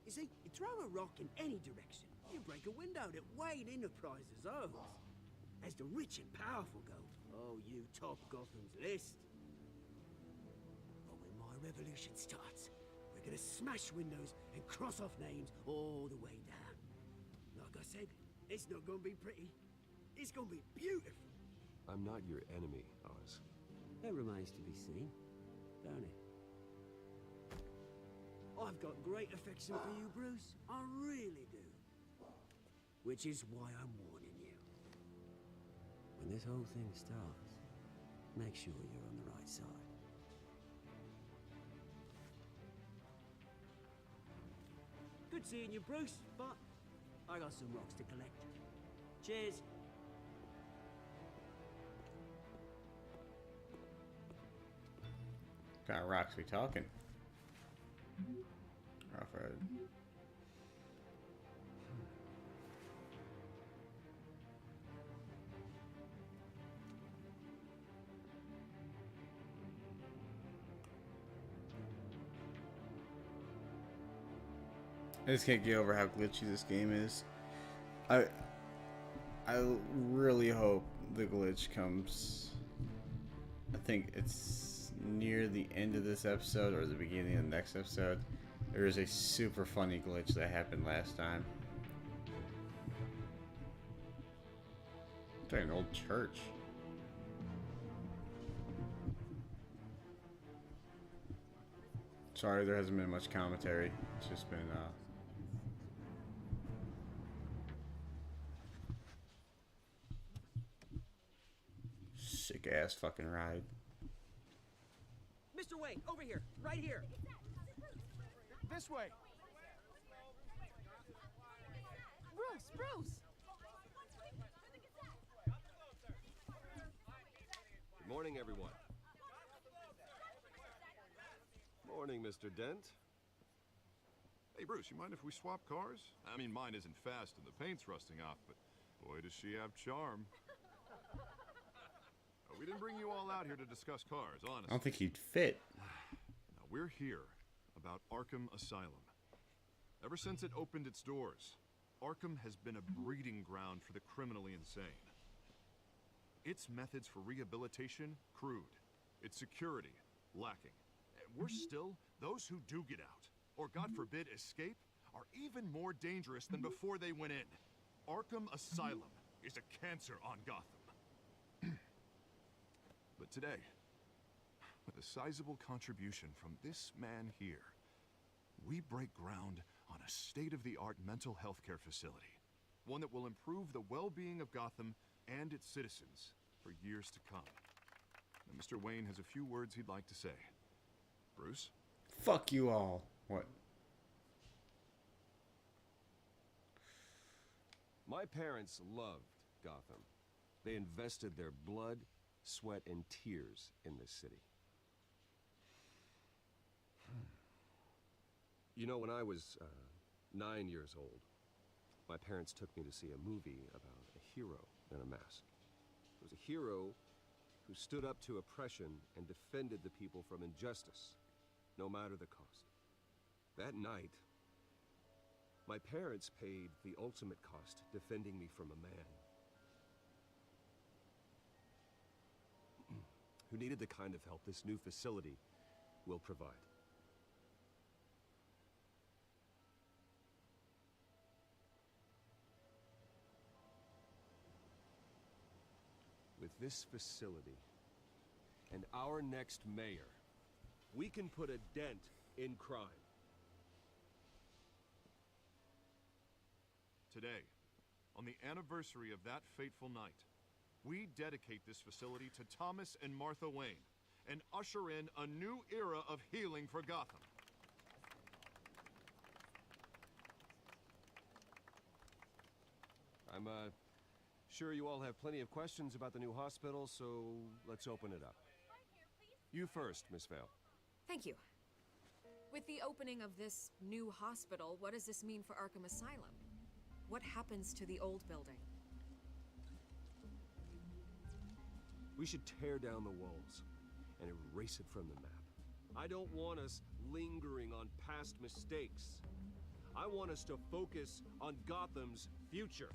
You see, you throw a rock in any direction, you break a window that Wayne Enterprises owns. As the rich and powerful go, oh, you top Gotham's list. But when my revolution starts, we're gonna smash windows and cross off names all the way down. Like I said, it's not gonna be pretty. It's gonna be beautiful. I'm not your enemy, Oz. That remains to be seen, don't it? I've got great affection for you, Bruce. I really do. Which is why I'm warning you. When this whole thing starts, make sure you're on the right side. Good seeing you, Bruce, but I got some rocks to collect. Cheers. What kind of rocks we talking? Fred. I just can't get over how glitchy this game is. I really hope the glitch comes. I think it's near the end of this episode or the beginning of the next episode. There is a super funny glitch that happened last time. It's like an old church. Sorry, there hasn't been much commentary. It's just been sick ass fucking ride. Mr. Wayne, over here, right here. This way. Bruce! Good morning, everyone. Morning, Mr. Dent. Hey, Bruce, you mind if we swap cars? I mean, mine isn't fast and the paint's rusting off, but boy, does she have charm. We didn't bring you all out here to discuss cars, honestly. I don't think he'd fit. Now, we're here about Arkham Asylum. Ever since it opened its doors, Arkham has been a breeding ground for the criminally insane. Its methods for rehabilitation, crude. Its security, lacking. Worse still, those who do get out, or God forbid escape, are even more dangerous than before they went in. Arkham Asylum is a cancer on Gotham. But today, with a sizable contribution from this man here, we break ground on a state-of-the-art mental health care facility. One that will improve the well-being of Gotham and its citizens for years to come. Now, Mr. Wayne has a few words he'd like to say. Bruce? Fuck you all. What? My parents loved Gotham. They invested their blood, sweat, and tears in this city. You know, when I was 9 years old, my parents took me to see a movie about a hero in a mask. It was a hero who stood up to oppression and defended the people from injustice, no matter the cost. That night, my parents paid the ultimate cost defending me from a man who needed the kind of help this new facility will provide. With this facility and our next mayor, we can put a dent in crime. Today, on the anniversary of that fateful night, we dedicate this facility to Thomas and Martha Wayne and usher in a new era of healing for Gotham. I'm sure you all have plenty of questions about the new hospital, so let's open it up. You first, Miss Vale. Thank you. With the opening of this new hospital, what does this mean for Arkham Asylum? What happens to the old building? We should tear down the walls and erase it from the map. I don't want us lingering on past mistakes. I want us to focus on Gotham's future.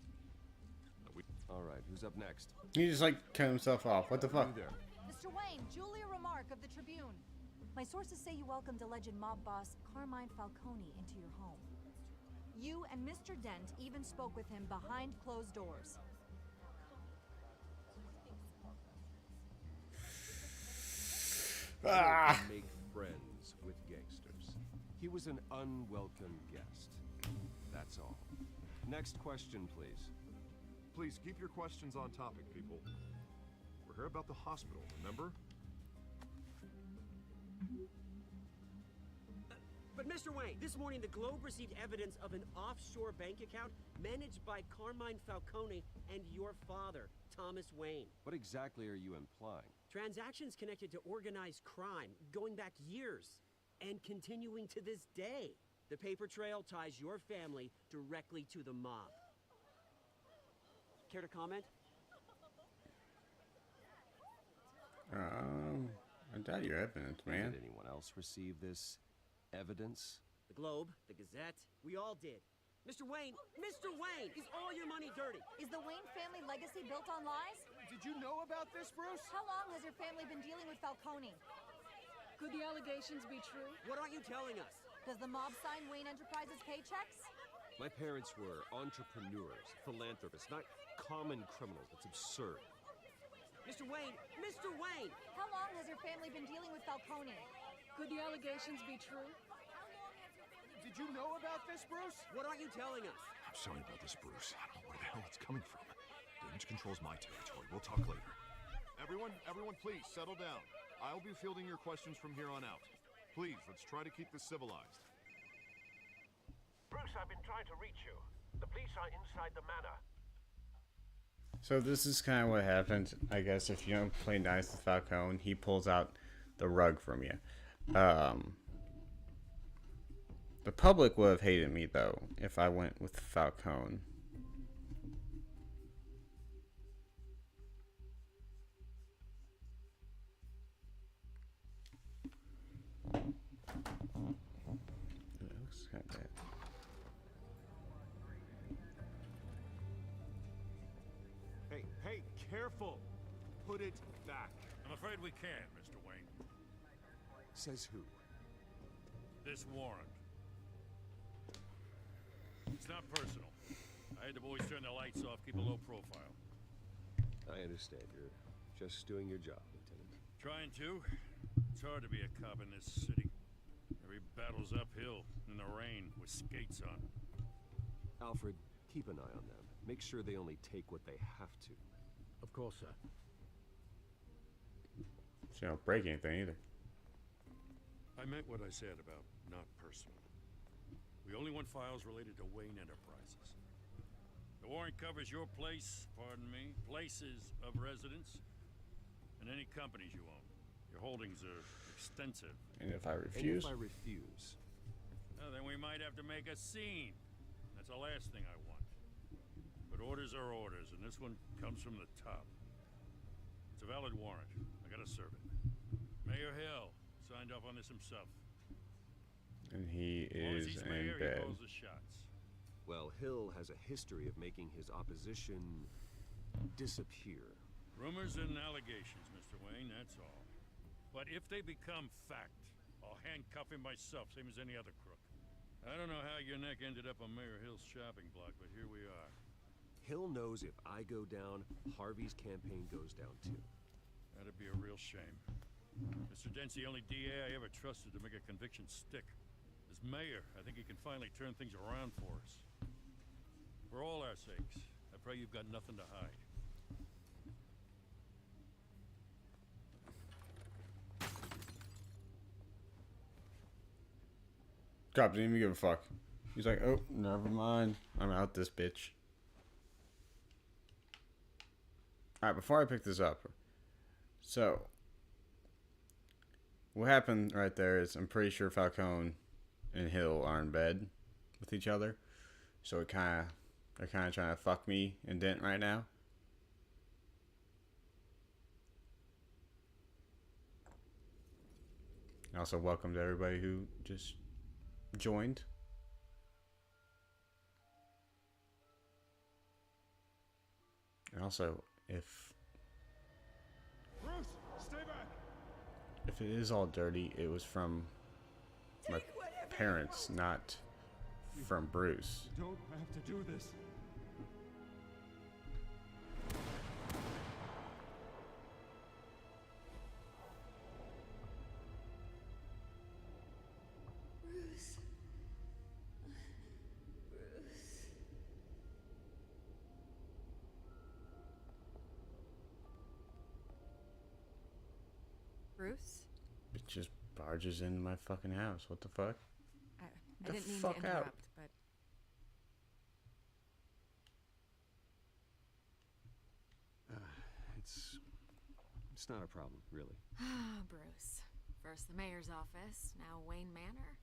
All right, who's up next? He just like cut himself off. What the fuck? You there. Mr. Wayne, Julia Remark of the Tribune. My sources say you welcomed alleged mob boss Carmine Falcone into your home. You and Mr. Dent even spoke with him behind closed doors. Ah! Make friends with gangsters. He was an unwelcome guest. That's all. Next question, please. Please keep your questions on topic, people. We're here about the hospital, remember? But Mr. Wayne, this morning the Globe received evidence of an offshore bank account managed by Carmine Falcone and your father, Thomas Wayne. What exactly are you implying? Transactions connected to organized crime going back years and continuing to this day. The paper trail ties your family directly to the mob. Care to comment? I doubt your evidence, man. Did anyone else receive this evidence? The Globe, the Gazette, we all did. Mr. Wayne, is all your money dirty? Is the Wayne family legacy built on lies? Did you know about this, Bruce? How long has your family been dealing with Falcone? Could the allegations be true? What aren't you telling us? Does the mob sign Wayne Enterprises paychecks? My parents were entrepreneurs, philanthropists, not common criminals. That's absurd. Mr. Wayne! How long has your family been dealing with Falcone? Could the allegations be true? Did you know about this, Bruce? What aren't you telling us? I'm sorry about this, Bruce. I don't know where the hell it's coming from. Damage control's my territory. We'll talk later. Everyone, please, settle down. I'll be fielding your questions from here on out. Please, let's try to keep this civilized. Bruce, I've been trying to reach you. The police are inside the manor. So this is kind of what happens, I guess, if you don't play nice with Falcone. He pulls out the rug from you. The public would have hated me, though, if I went with Falcone. It looks kind of bad. Hey, careful! Put it back. I'm afraid we can't, Mr. Wayne. Says who? This warrant. It's not personal. I had the boys turn the lights off, keep a low profile. I understand. You're just doing your job, Lieutenant. Trying to. It's hard to be a cop in this city. Every battle's uphill, in the rain, with skates on. Alfred, keep an eye on them. Make sure they only take what they have to. Of course, sir. So you don't break anything either. I meant what I said about not personal. We only want files related to Wayne Enterprises. The warrant covers your place, pardon me, places of residence, and any companies you own. Your holdings are extensive. And if I refuse? Well, then we might have to make a scene. That's the last thing I want. But orders are orders, and this one comes from the top. It's a valid warrant. I gotta serve it. Mayor Hill signed off on this himself. And he is in mayor, bed. he calls the shots. Well, Hill has a history of making his opposition disappear. Rumors and allegations, Mr. Wayne, that's all. But if they become fact, I'll handcuff him myself, same as any other crook. I don't know how your neck ended up on Mayor Hill's shopping block, but here we are. Hill knows if I go down, Harvey's campaign goes down too. That'd be a real shame. Mr. Dent's the only DA I ever trusted to make a conviction stick. As mayor, I think he can finally turn things around for us. For all our sakes, I pray you've got nothing to hide. Cop didn't even give a fuck. He's like, oh, never mind. I'm out this bitch. Alright, before I pick this up. So, what happened right there is I'm pretty sure Falcone and Hill are in bed with each other. So they're kind of trying to fuck me and Dent right now. Also, welcome to everybody who just joined. And also, if Bruce, stay back. If it is all dirty, it was from my parents, not from Bruce. You don't have to do this. Bruce. Bruce? It just barges into my fucking house. What the fuck? I didn't mean to interrupt, but... It's not a problem, really. Ah, Bruce. First the mayor's office, now Wayne Manor.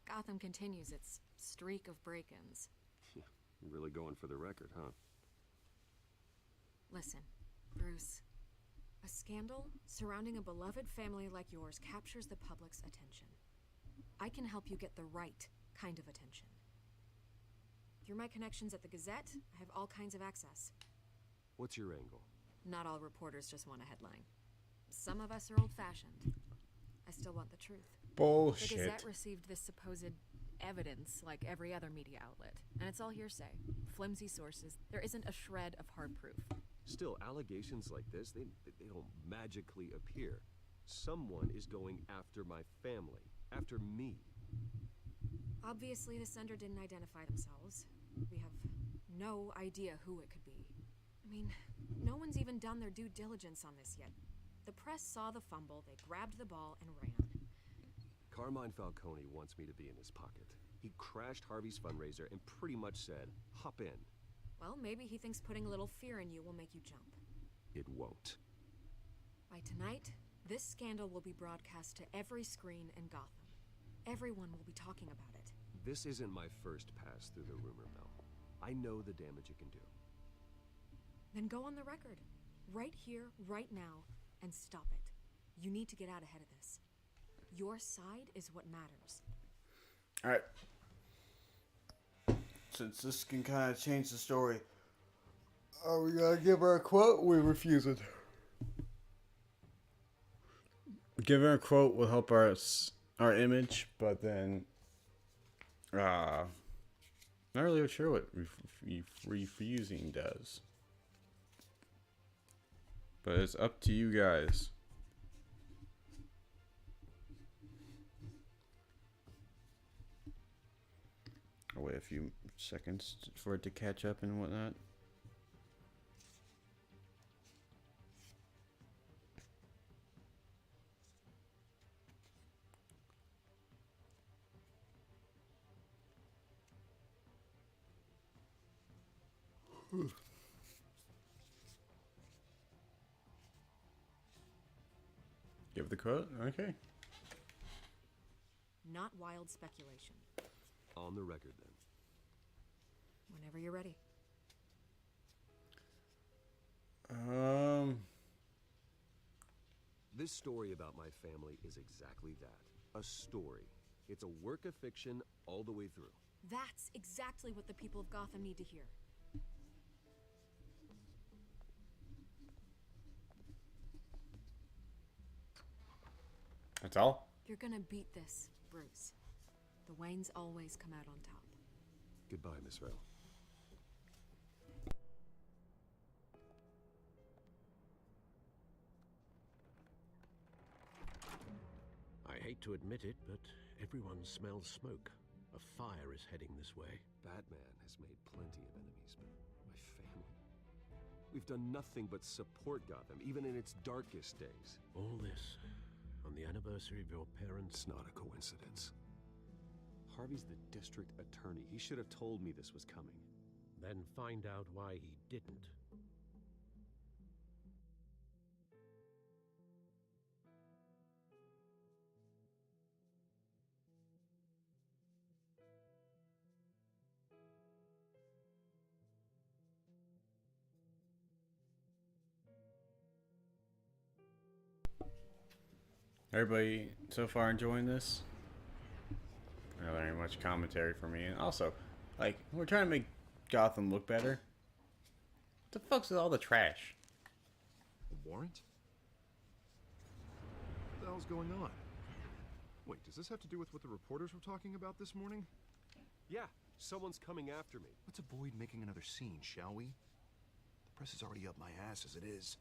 Gotham continues its streak of break-ins. Really going for the record, huh? Listen, Bruce. A scandal surrounding a beloved family like yours captures the public's attention. I can help you get the right kind of attention. Through my connections at the Gazette, I have all kinds of access. What's your angle? Not all reporters just want a headline. Some of us are old-fashioned. I still want the truth. Bullshit. The Gazette received this supposed evidence like every other media outlet, and it's all hearsay. Flimsy sources. There isn't a shred of hard proof. Still, allegations like this, they don't magically appear. Someone is going after my family, after me. Obviously, the sender didn't identify themselves. We have no idea who it could be. I mean, no one's even done their due diligence on this yet. The press saw the fumble, they grabbed the ball and ran. Carmine Falcone wants me to be in his pocket. He crashed Harvey's fundraiser and pretty much said, hop in. Well, maybe he thinks putting a little fear in you will make you jump. It won't. By tonight, this scandal will be broadcast to every screen in Gotham. Everyone will be talking about it. This isn't my first pass through the rumor mill. I know the damage it can do. Then go on the record. Right here, right now, and stop it. You need to get out ahead of this. Your side is what matters. Alright. Since this can kind of change the story, are we gonna give her a quote? We refuse it. Give her a quote will help our image, but then not really sure what refusing does. But it's up to you guys. I'll wait a few seconds for it to catch up and whatnot. Give the quote? Okay. Not wild speculation. On the record, then. Whenever you're ready. This story about my family is exactly that. A story. It's a work of fiction all the way through. That's exactly what the people of Gotham need to hear. That's all? You're gonna beat this, Bruce. The Waynes always come out on top. Goodbye, Miss Vale. I hate to admit it, but everyone smells smoke. A fire is heading this way. Batman has made plenty of enemies, but my family... We've done nothing but support Gotham, even in its darkest days. All this on the anniversary of your parents'... It's not a coincidence. Harvey's the district attorney. He should have told me this was coming. Then find out why he didn't. Everybody so far enjoying this? Not very much commentary for me. And also, like, we're trying to make Gotham look better. What the fuck's with all the trash? A warrant? What the hell's going on? Wait, does this have to do with what the reporters were talking about this morning? Yeah, someone's coming after me. Let's avoid making another scene, shall we? The press is already up my ass as it is.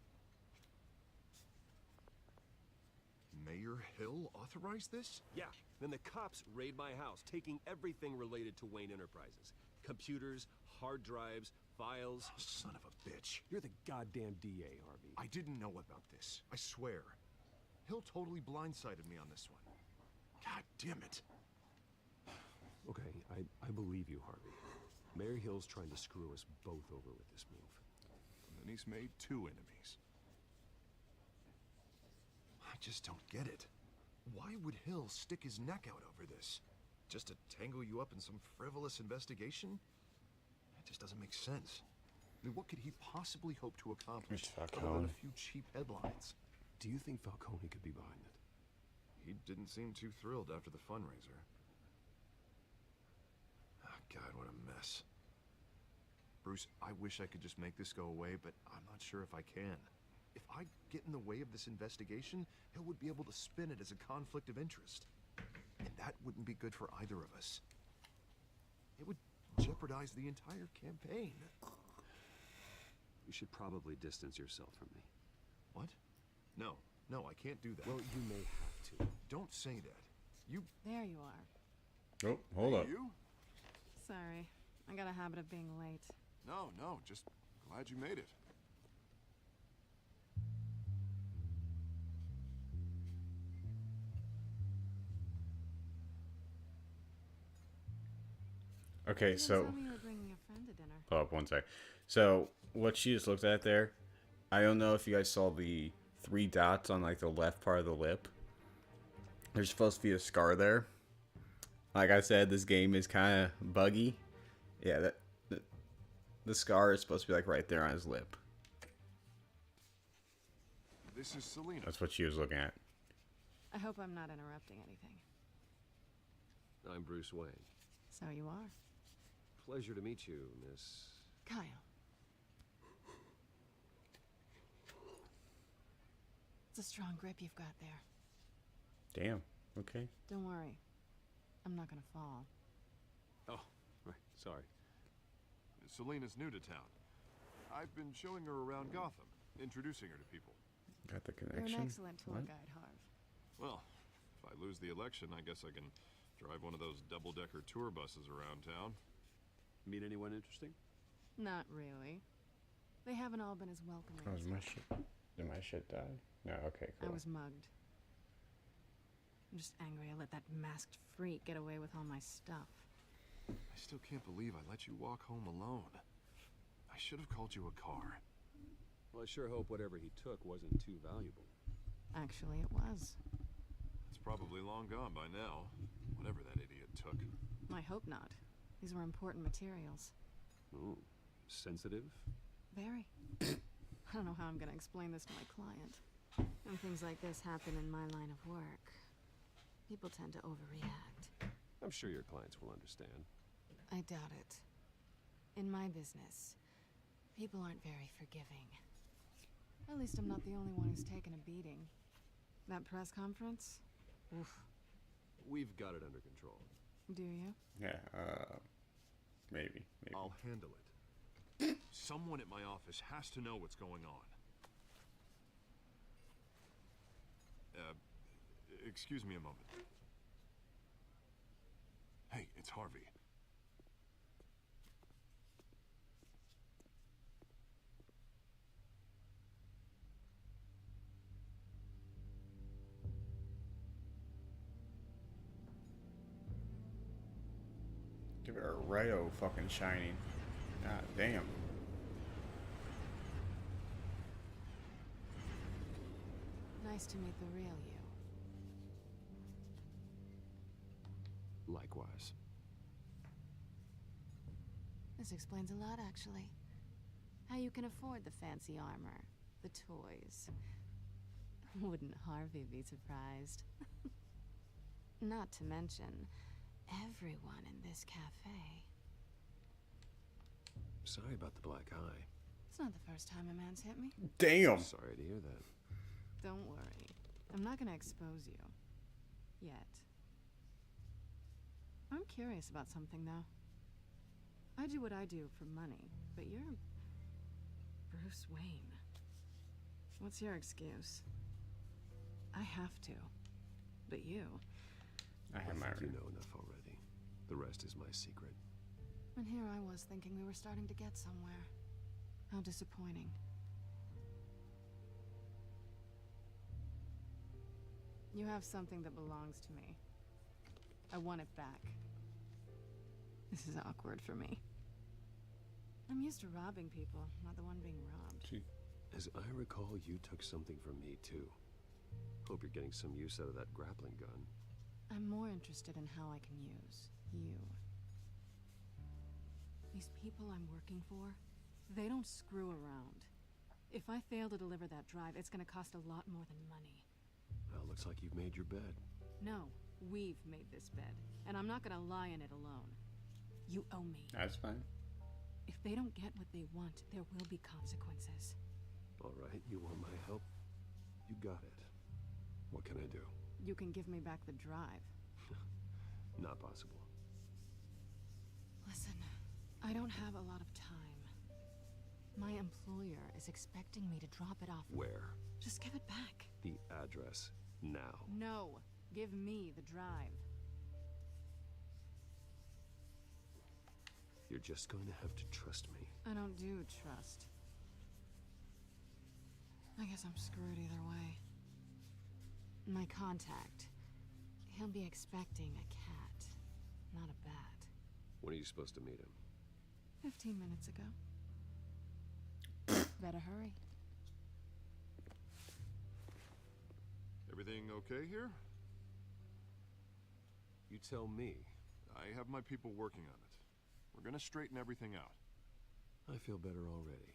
Mayor Hill authorized this? Yeah, then the cops raid my house, taking everything related to Wayne Enterprises. Computers, hard drives, files. Oh, son of a bitch. You're the goddamn DA, Harvey. I didn't know about this. I swear. Hill totally blindsided me on this one. God damn it. Okay, I believe you, Harvey. Mayor Hill's trying to screw us both over with this move. And then he's made 2 enemies. I just don't get it. Why would Hill stick his neck out over this? just to tangle you up in some frivolous investigation? That just doesn't make sense. I mean, what could he possibly hope to accomplish other than a few cheap headlines? Do you think Falcone could be behind it? He didn't seem too thrilled after the fundraiser. Oh, God, what a mess. Bruce, I wish I could just make this go away, but I'm not sure if I can. If I get in the way of this investigation, Hill would be able to spin it as a conflict of interest. And that wouldn't be good for either of us. It would jeopardize the entire campaign. You should probably distance yourself from me. What? No, I can't do that. Well, you may have to. Don't say that. You... There you are. Oh, hold up. You? Sorry. I got a habit of being late. No, just glad you made it. Okay, You so... didn't tell me you were bringing a friend to dinner. Hold up one sec. So, what she just looked at there, I don't know if you guys saw the 3 dots on, like, the left part of the lip. There's supposed to be a scar there. Like I said, this game is kind of buggy. Yeah, the scar is supposed to be, like, right there on his lip. This is Selena. That's what she was looking at. I hope I'm not interrupting anything. I'm Bruce Wayne. So you are. Pleasure to meet you, Miss... Kyle. It's a strong grip you've got there. Damn. Okay. Don't worry. I'm not gonna fall. Oh, right. Sorry. Selena's new to town. I've been showing her around Gotham, introducing her to people. Got the You're connection. an excellent tour What? guide, Harv. Well, if I lose the election, I guess I can drive one of those double-decker tour buses around town. Meet anyone interesting? Not really. They haven't all been as welcoming Oh, as is my shit... Did my shit die? No, okay, cool. I was mugged. I'm just angry I let that masked freak get away with all my stuff. I still can't believe I let you walk home alone. I should have called you a car. Well, I sure hope whatever he took wasn't too valuable. Actually, it was. It's probably long gone by now, whatever that idiot took. I hope not. These were important materials. Ooh, sensitive? Very. I don't know how I'm gonna explain this to my client. When things like this happen in my line of work, people tend to overreact. I'm sure your clients will understand. I doubt it. In my business, people aren't very forgiving. At least I'm not the only one who's taken a beating. That press conference? Oof. We've got it under control. Do you? Yeah, maybe. I'll handle it. Someone at my office has to know what's going on. Excuse me a moment. Hey, it's Harvey. Give her a rayo fucking shining. God damn. Nice to meet the real you. Likewise. This explains a lot, actually. How you can afford the fancy armor, the toys. Wouldn't Harvey be surprised? Not to mention, everyone in this cafe. Sorry about the black eye. It's not the first time a man's hit me. Damn! Sorry to hear that. Don't worry. I'm not gonna expose you. Yet. I'm curious about something, though. I do what I do for money, but you're... Bruce Wayne. What's your excuse? I have to. But you... I have my... You know enough already. The rest is my secret. And here I was thinking we were starting to get somewhere. How disappointing. You have something that belongs to me. I want it back. This is awkward for me. I'm used to robbing people, not the one being robbed. As I recall, you took something from me, too. Hope you're getting some use out of that grappling gun. I'm more interested in how I can use you. These people I'm working for, they don't screw around. If I fail to deliver that drive, it's gonna cost a lot more than money. Well, looks like you've made your bed. No, we've made this bed, and I'm not gonna lie in it alone. You owe me. That's fine. If they don't get what they want, there will be consequences. All right, you want my help? You got it. What can I do? You can give me back the drive. Not possible. Listen, I don't have a lot of time. My employer is expecting me to drop it off. Where? Just give it back. The address, now. No, give me the drive. You're just going to have to trust me. I don't do trust. I guess I'm screwed either way. My contact, he'll be expecting a cat, not a bat. When are you supposed to meet him? 15 minutes ago. Better hurry. Everything okay here? You tell me. I have my people working on it. We're gonna straighten everything out. I feel better already.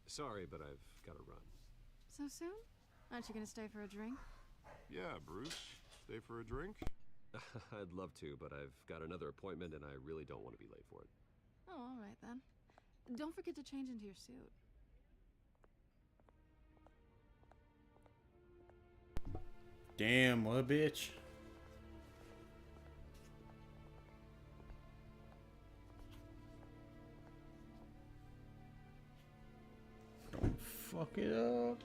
Sorry, but I've got to run. So soon? Aren't you gonna stay for a drink? Yeah, Bruce. Stay for a drink? I'd love to, but I've got another appointment and I really don't want to be late for it. Oh, all right then. Don't forget to change into your suit. Damn, what a bitch. Don't fuck it up.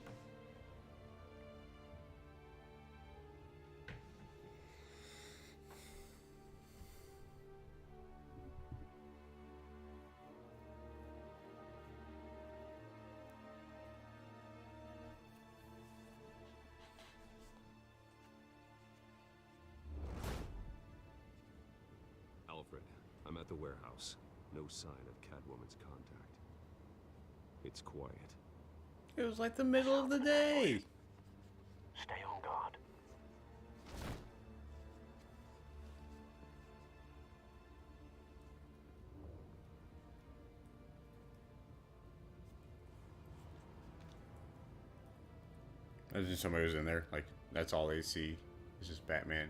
Alfred, I'm at the warehouse. No sign of Catwoman's contact. It's quiet. It was like the middle of the day. Stay on guard. There's just somebody who's in there. Like, that's all they see. It's just Batman.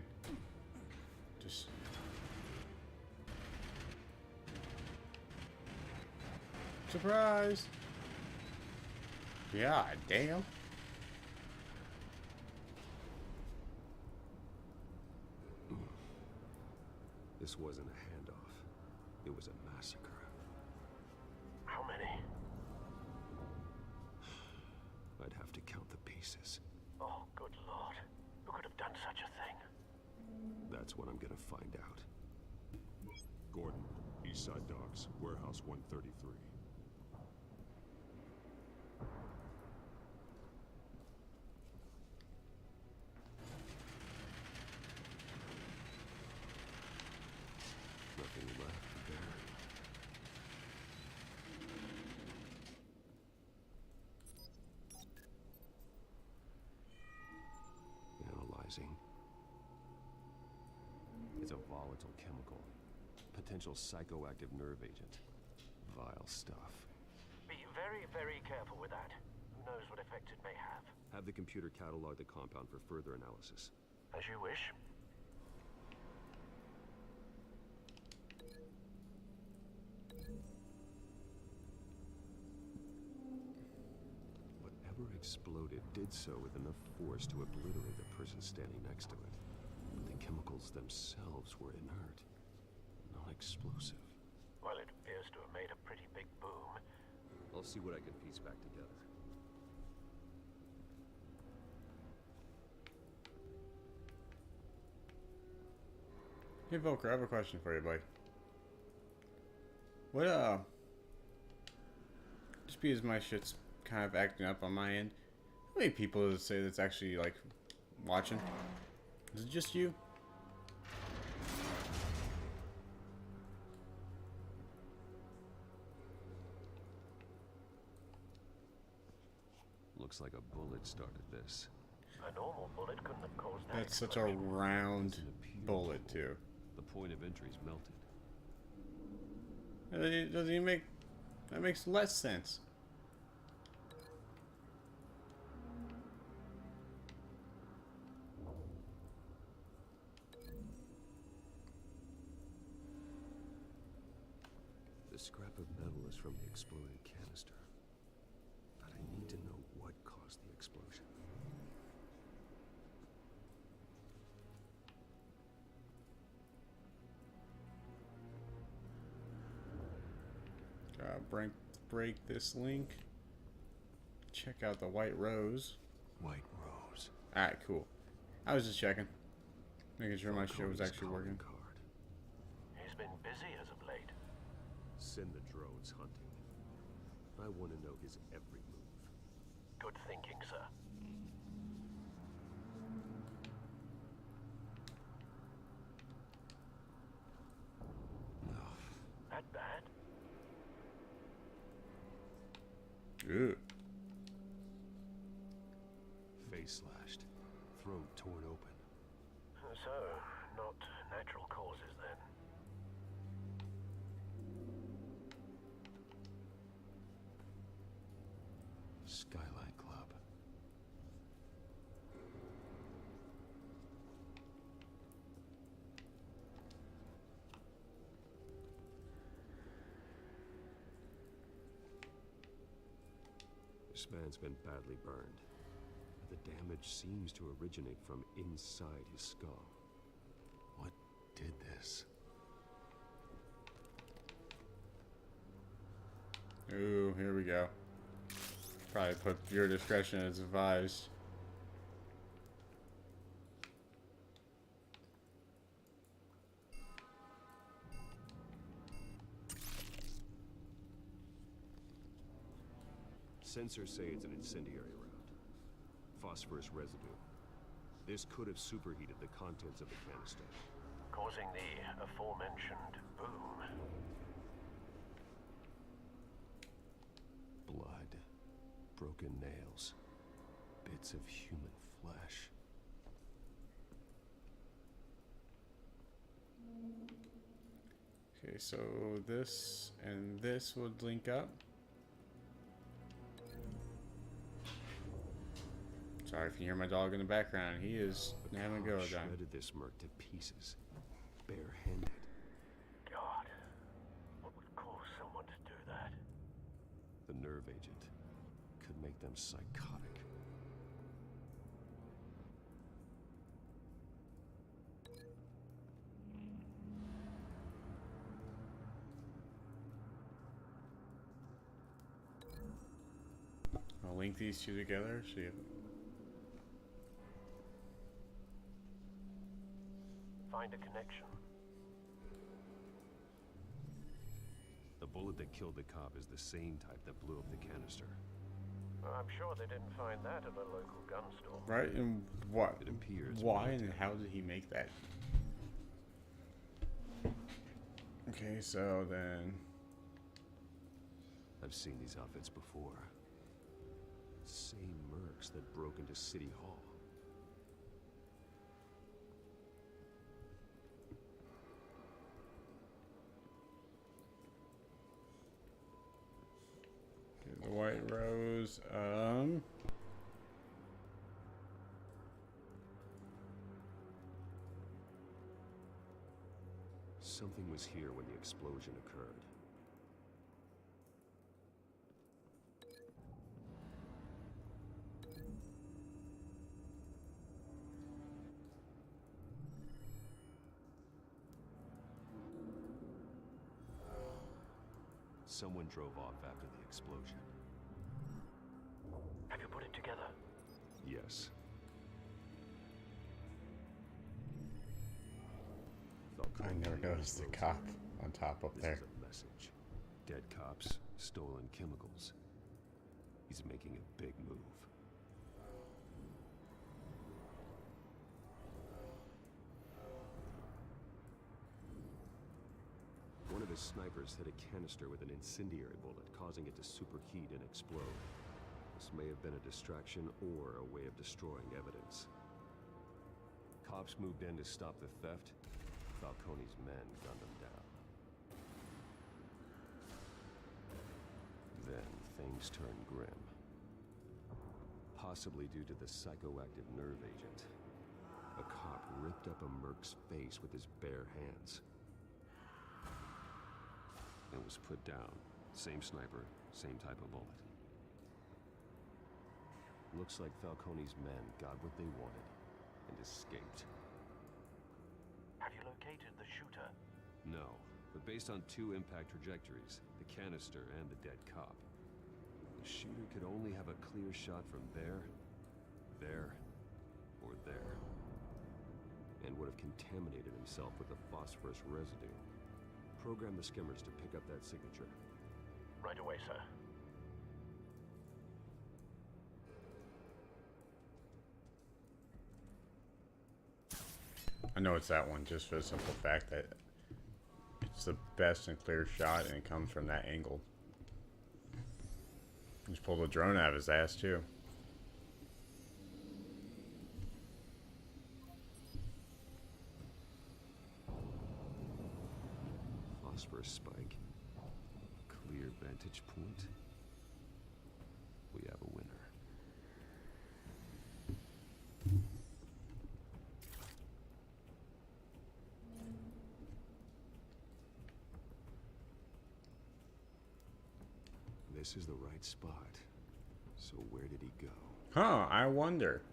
Just... Surprise! Yeah, damn. This wasn't a handoff. It was a massacre. How many? I'd have to count the pieces. Oh, good lord. Who could have done such a thing? That's what I'm gonna find out. Gordon, Eastside Docks, Warehouse 133. Nothing left there. Analyzing. It's a volatile chemical. Potential psychoactive nerve agent. Vile stuff. Be very, very careful with that. Who knows what effect it may have. Have the computer catalog the compound for further analysis. As you wish. Whatever exploded did so with enough force to obliterate the person standing next to it. But the chemicals themselves were inert, not explosive. Well, it appears to have made a pretty big boom. I'll see what I can piece back together. Hey Volker, I have a question for you, buddy. What, just because my shit's kind of acting up on my end, how many people does it say that's actually, like, watching? Is it just you? Looks like a bullet started this. A normal bullet couldn't have caused that. That's such a round bullet, too. The point of entry's melted. Doesn't even make... That makes less sense. The scrap of metal is from the exploded canister. But I need to know what caused the explosion. Break this link. Check out the White Rose. White Rose. Alright, cool. I was just checking. Making sure my shit was actually working. He's been busy as of late. Send the drones hunting. I want to know his every move. Good thinking, sir. That bad? Ew. Face slashed. Throat torn open. So, not natural causes then. Skylight Club. This man's been badly burned. The damage seems to originate from inside his skull. What did this? Ooh, here we go. Probably put viewer discretion as advised. Sensors say it's an incendiary round. Phosphorus residue. This could have superheated the contents of the canister, Causing the aforementioned boom. blood, broken nails, bits of human flesh. Okay, so this and this would link up. Sorry if you hear my dog in the background. He is having a go at that. Shredded this merc to pieces, barehanded. God, what would cause someone to do that? The nerve agent could make them psychotic. I'll link these two together. So you... Find a connection. The bullet that killed the cop is the same type that blew up the canister. I'm sure they didn't find that at a local gun store. Right, and what? It appears. Why and how did he make that? Okay, so then... I've seen these outfits before. Same mercs that broke into City Hall. Okay, the White Rose, Something was here when the explosion occurred. Someone drove off after the explosion. Have you put it together? Yes. I never noticed the cop on top up there. This is a message. Dead cops, stolen chemicals. He's making a big move. One of his snipers hit a canister with an incendiary bullet, causing it to superheat and explode. This may have been a distraction or a way of destroying evidence. Cops moved in to stop the theft. Falcone's men gunned them down. Then things turned grim. Possibly due to the psychoactive nerve agent. A cop ripped up a merc's face with his bare hands. It was put down. Same sniper, same type of bullet. Looks like Falcone's men got what they wanted and escaped. Have you located the shooter? No, but based on 2 impact trajectories, the canister and the dead cop, the shooter could only have a clear shot from there, or there. And would have contaminated himself with the phosphorus residue. Program the skimmers to pick up that signature. Right away, sir. I know it's that one just for the simple fact that it's the best and clear shot and it comes from that angle. Just pulled a drone out of his ass too. Phosphorus spike. Clear vantage point. We have a winner. This is the right spot. So where did he go? Huh, I wonder.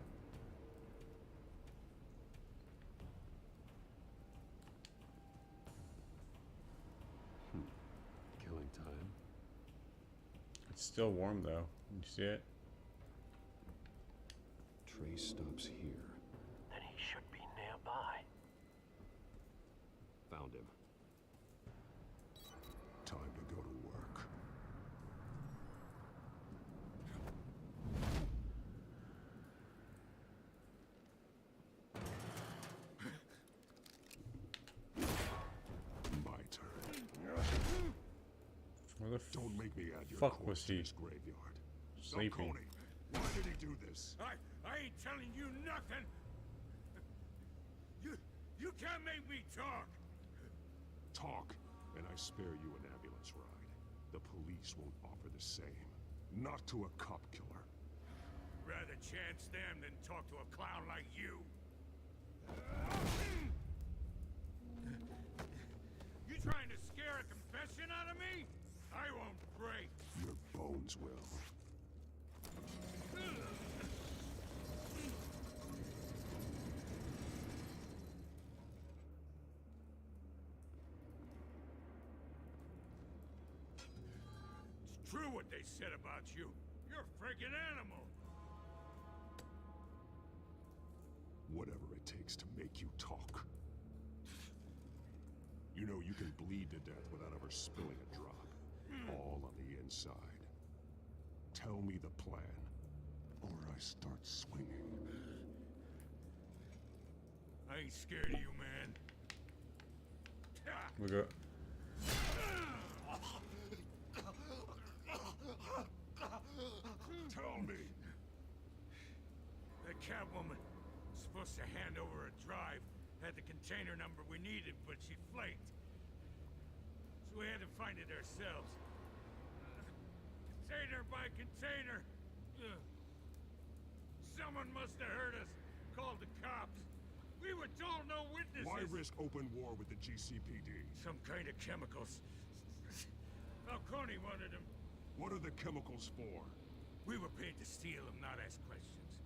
Killing time. It's still warm though. You see it? Trace stops here. Then he should be nearby. Found him. Time to go to work. My turn. Where the Don't make me add your fuck corpse was to he? this graveyard. Sleeping. Falcone, why did he do this? I ain't telling you nothing. You can't make me talk. Talk, and I spare you an ambulance ride. The police won't offer the same. Not to a cop killer. Rather chance them than talk to a clown like you. You trying to scare a confession out of me? I won't break. Your bones will. It's true what they said about you. You're a friggin' animal. Whatever it takes to make you talk. You know you can bleed to death without ever spilling a drop. All on the inside. Tell me the plan, or I start swinging. I ain't scared of you, man. We go. Tell me. That Catwoman was supposed to hand over a drive, had the container number we needed, but she flaked. So we had to find it ourselves. Container by container. Someone must have heard us, called the cops. We were told no witnesses. Why risk open war with the GCPD? Some kind of chemicals. Falcone wanted them. What are the chemicals for? We were paid to steal them, not ask questions.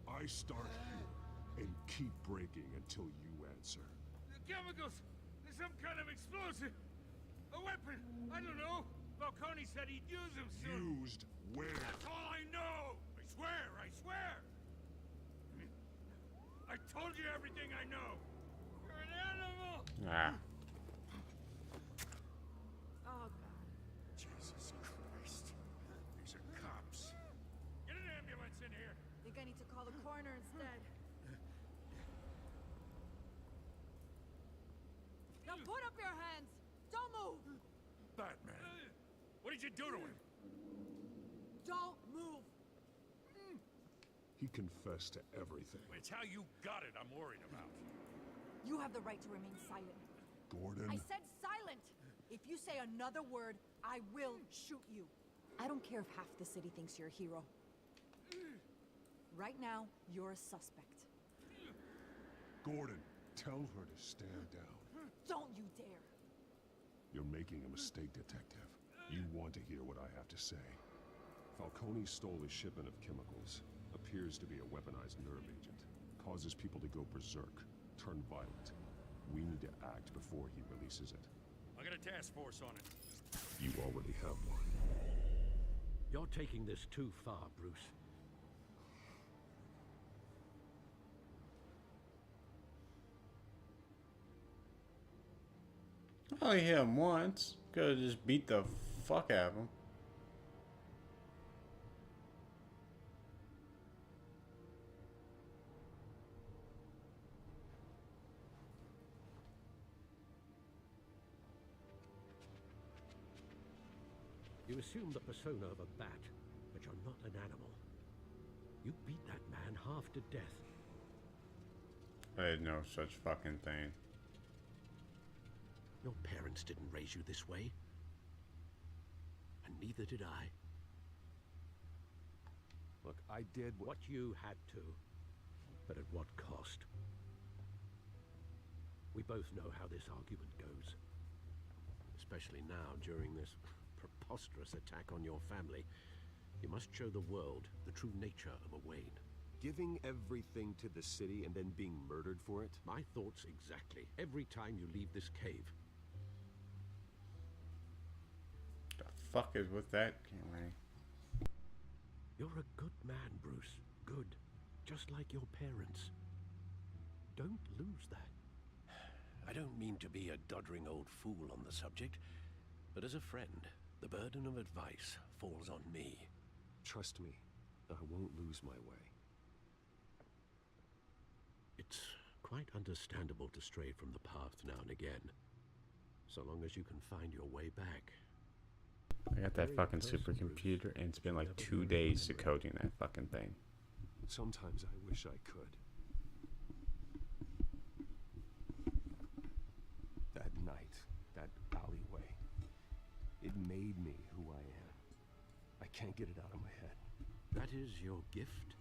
I start here and keep breaking until you answer. The chemicals! There's some kind of explosive! A weapon! I don't know! Falcone said he'd use them soon! Used where? That's all I know! I swear! I swear! I told you everything I know! You're an animal! Ah. Oh, God. Jesus Christ. These are cops. Get an ambulance in here! Think I need to call the coroner instead. Put up your hands! Don't move! Batman, what did you do to him? Don't move! He confessed to everything. It's how you got it I'm worried about. You have the right to remain silent. Gordon? I said silent! If you say another word, I will shoot you. I don't care if half the city thinks you're a hero. Right now, you're a suspect. Gordon, tell her to stand down. Don't you dare! You're making a mistake, Detective. You want to hear what I have to say. Falcone stole a shipment of chemicals. Appears to be a weaponized nerve agent. Causes people to go berserk, turn violent. We need to act before he releases it. I got a task force on it. You already have one. You're taking this too far, Bruce. I only hit him once. Could've just beat the fuck out of him. You assume the persona of a bat, but you're not an animal. You beat that man half to death. I had no such fucking thing. Your parents didn't raise you this way. And neither did I. Look, I did what you had to. But at what cost? We both know how this argument goes. Especially now, during this preposterous attack on your family. You must show the world the true nature of a Wayne. Giving everything to the city and then being murdered for it? My thoughts exactly. Every time you leave this cave. The fuck is with that, Cameron? You're a good man, Bruce. Good. Just like your parents. Don't lose that. I don't mean to be a doddering old fool on the subject, but as a friend, the burden of advice falls on me. Trust me, I won't lose my way. It's quite understandable to stray from the path now and again, so long as you can find your way back. I got that fucking supercomputer, and it's been like 2 days decoding that fucking thing. Sometimes I wish I could. That night, that alleyway, it made me who I am. I can't get it out of my head. That is your gift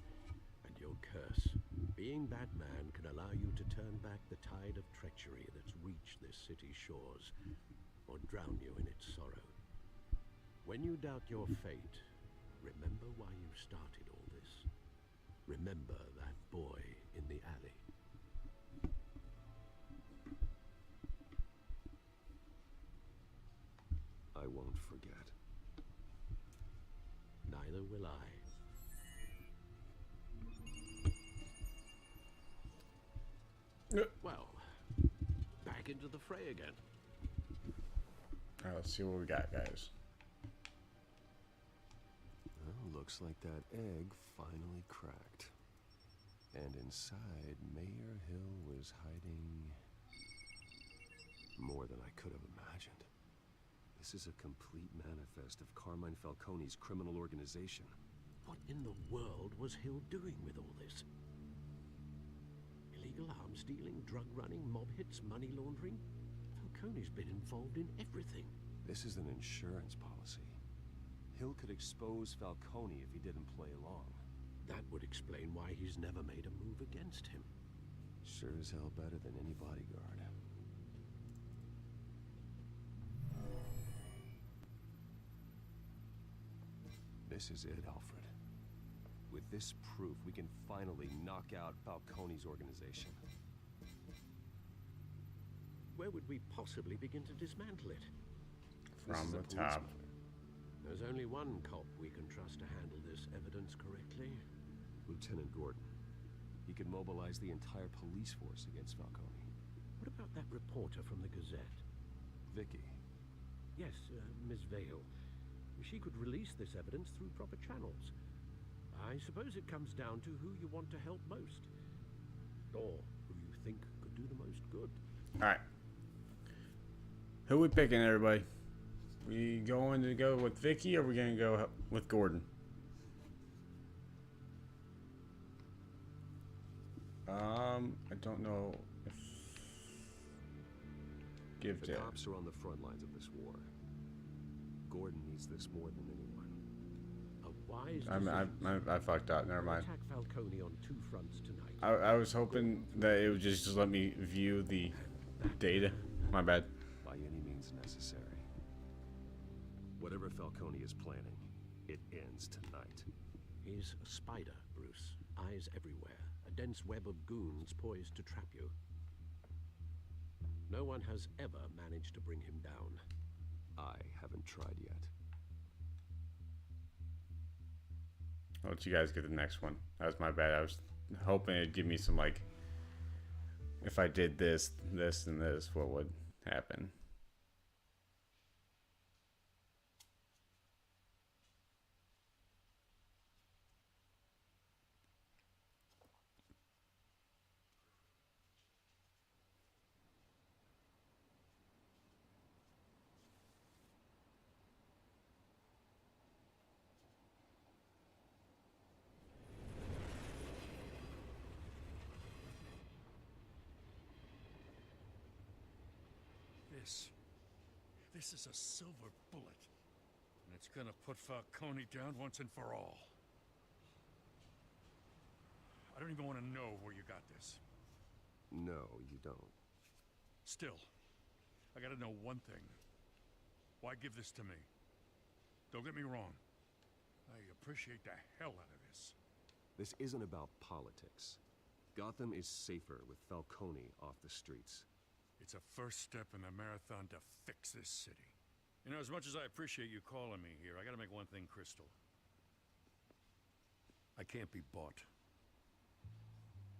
and your curse. Being Batman can allow you to turn back the tide of treachery that's reached this city's shores, or drown you in its sorrow. When you doubt your fate, remember why you started all this. Remember that boy in the alley. I won't forget. Neither will I. Well, back into the fray again. Alright, let's see what we got, guys. Well, looks like that egg finally cracked. And inside, Mayor Hill was hiding more than I could have imagined. This is a complete manifest of Carmine Falcone's criminal organization. What in the world was Hill doing with all this? Illegal arms dealing, drug running, mob hits, money laundering? Falcone's been involved in everything. This is an insurance policy. Hill could expose Falcone if he didn't play along. That would explain why he's never made a move against him. Sure as hell better than any bodyguard. This is it, Alfred. With this proof, we can finally knock out Falcone's organization. Where would we possibly begin to dismantle it? From the top. There's only one cop we can trust to handle this evidence correctly. Lieutenant Gordon. He could mobilize the entire police force against Falcone. What about that reporter from the Gazette? Vicky. Yes, Miss Vale. She could release this evidence through proper channels. I suppose it comes down to who you want to help most. Or who you think could do the most good. Alright. Who we picking, everybody? We going to go with Vicky, or we gonna go with Gordon? I don't know if The cops are on the front lines of this war. Gordon needs this more than anyone. A wise decision. I fucked up. Never mind. Attack Falcone on 2 fronts tonight. I was hoping that it would just let me view the data. My bad. By any means necessary. Whatever Falcone is planning, it ends tonight. He's a spider, Bruce. Eyes everywhere. A dense web of goons poised to trap you. No one has ever managed to bring him down. I haven't tried yet. I'll let you guys get the next one. That was my bad. I was hoping it'd give me some, like, if I did this, this, and this, what would happen. This is a silver bullet. And it's gonna put Falcone down once and for all. I don't even want to know where you got this. No, you don't. Still, I gotta know one thing. Why give this to me? Don't get me wrong. I appreciate the hell out of this. This isn't about politics. Gotham is safer with Falcone off the streets. It's a first step in the marathon to fix this city. You know, as much as I appreciate you calling me here, I gotta make one thing crystal. I can't be bought.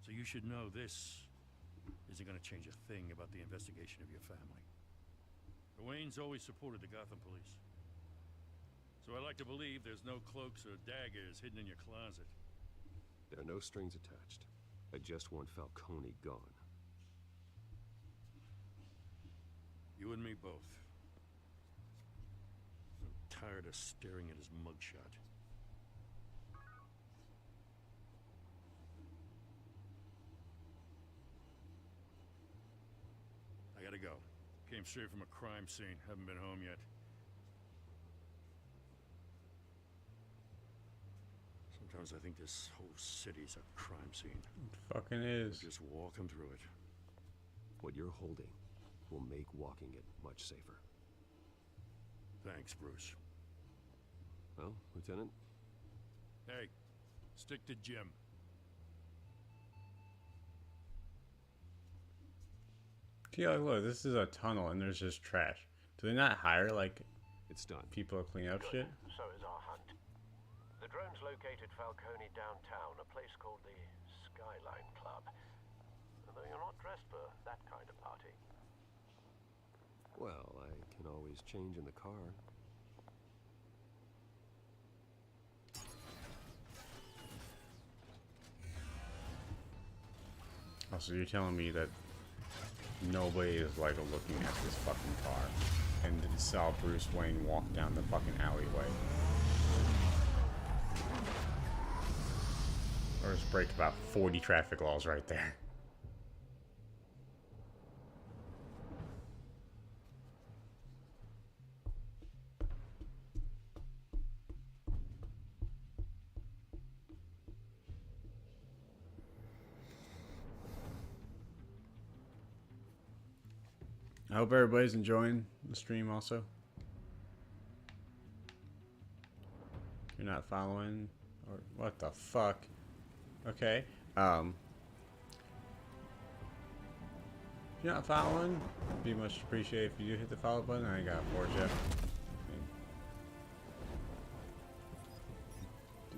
So you should know this isn't gonna change a thing about the investigation of your family. The Waynes always supported the Gotham police. So I like to believe there's no cloaks or daggers hidden in your closet. There are no strings attached. I just want Falcone gone. You and me both. I'm tired of staring at his mugshot. I gotta go. Came straight from a crime scene. Haven't been home yet. Sometimes I think this whole city's a crime scene. It fucking is. Just walking through it. What you're holding will make walking it much safer. Thanks, Bruce. Well, Lieutenant? Hey, stick to Jim. See, like, look, this is a tunnel and there's just trash. Do they not hire, like, it's done. People to clean up shit? So is our hunt. The drones located Falcone downtown, a place called the Skyline Club. Though you're not dressed for that kind of party. Well, I can always change in the car. Oh, so you're telling me that nobody is, like, looking at this fucking car and then saw Bruce Wayne walk down the fucking alleyway? Or just break about 40 traffic laws right there. I hope everybody's enjoying the stream also. If you're not following, or what the fuck? Okay. If you're not following, it'd be much appreciated if you do hit the follow button. I ain't got it for you.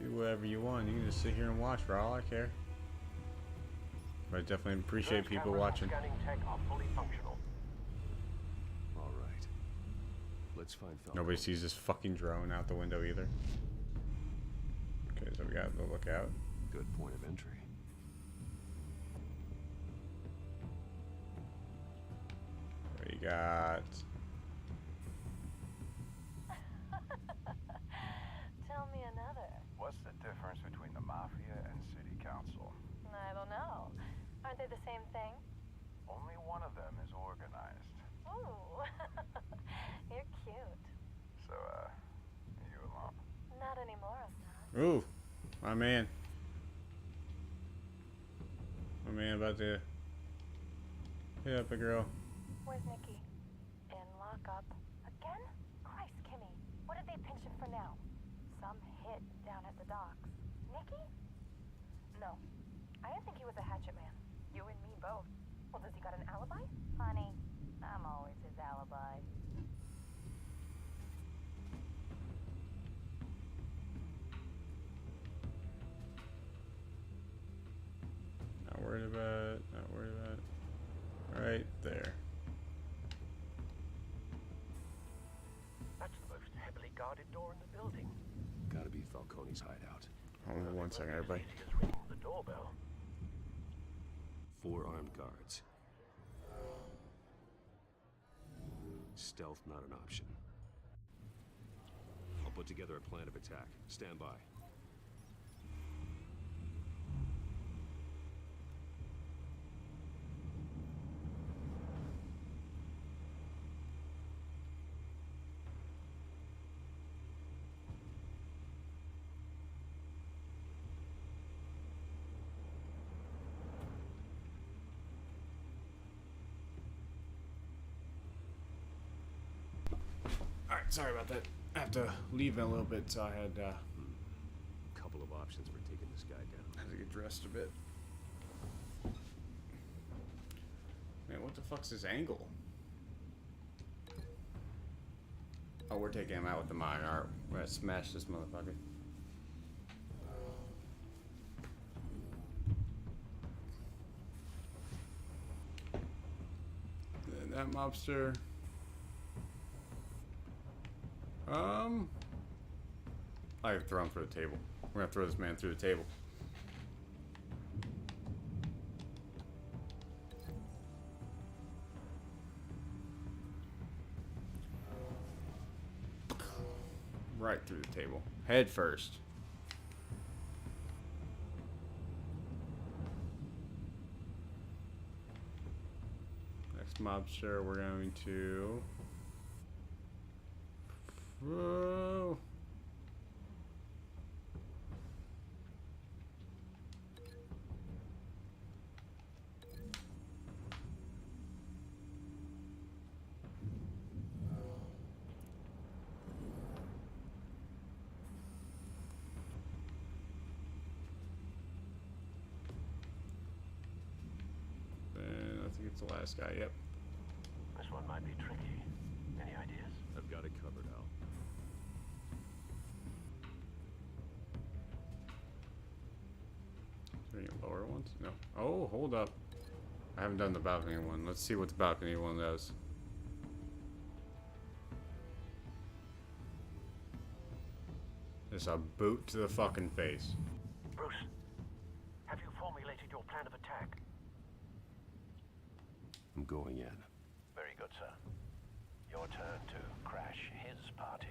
Do whatever you want. You can just sit here and watch for all I care. But I definitely appreciate people watching. Scanning tech are fully functional. All right. Let's find Falcone. Nobody sees this fucking drone out the window either. Okay, so we got the lookout. Good point of entry. We got same thing? Only one of them is organized. Ooh, you're cute. So, you alone? Not anymore, Ostas. Ooh, my man. My man about to hit up a girl. Where's Nikki? In lockup. Again? Christ, Kimmy. What did they pinch him for now? Some hit down at the docks. Nikki? No. I didn't think he was a hatchet man. You and me both. Well, does he got an alibi? Funny. I'm always his alibi. Not worried about it. Not worried about it. Right there. That's the most heavily guarded door in the building. Gotta be Falcone's hideout. Hold on 1 second, everybody. Easy as ringing the doorbell. 4 armed guards. Stealth not an option. I'll put together a plan of attack. Stand by. Alright, sorry about that. I have to leave in a little bit, so I had Couple of options for taking this guy down. had to get dressed a bit. Man, what the fuck's this angle? Oh, we're taking him out with the mine. Alright, we're gonna smash this motherfucker. Then that mobster. I have thrown through the table. We're gonna throw this man through the table. Right through the table. Head first. Next mobster, we're going to. Whoa. Then I think it's the last guy, yep. This one might be tricky. Any ideas? I've got it covered, Al. Is there any lower ones? No. Oh, hold up. I haven't done the balcony one. Let's see what the balcony one does. Just a boot to the fucking face. Bruce, have you formulated your plan of attack? I'm going in. Very good, sir. Your turn to crash his party.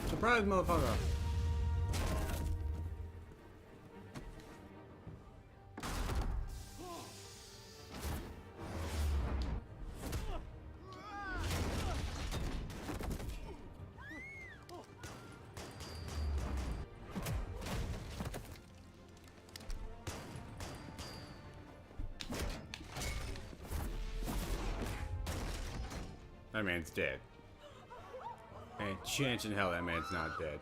Surprise, motherfucker! That man's dead. Ain't chance in hell that man's not dead.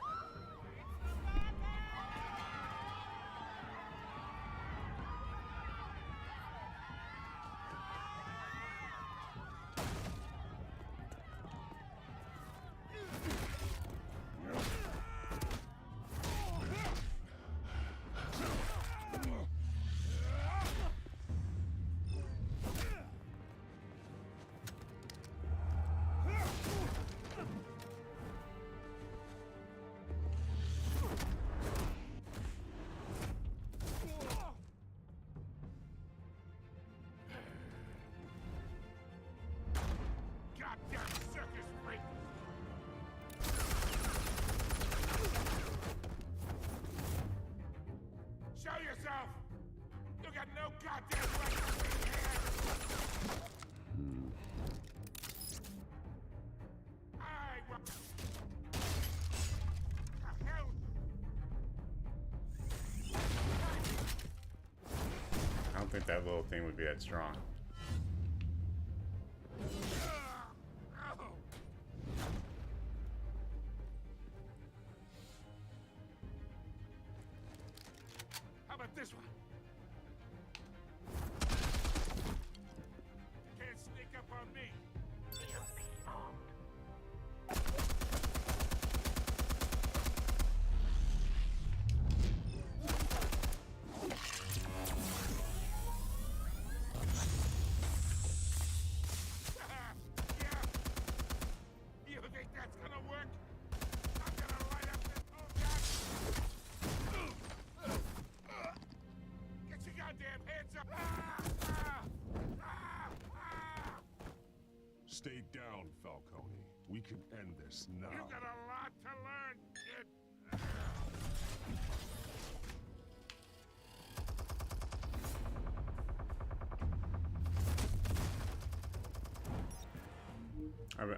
that little thing would be that strong. How about this one? Can't sneak up on me. EMP armed. You think that's gonna work? I'm gonna light up this whole guy. Get your goddamn hands up! Stay down, Falcone. We can end this now. You got a lot to learn, kid.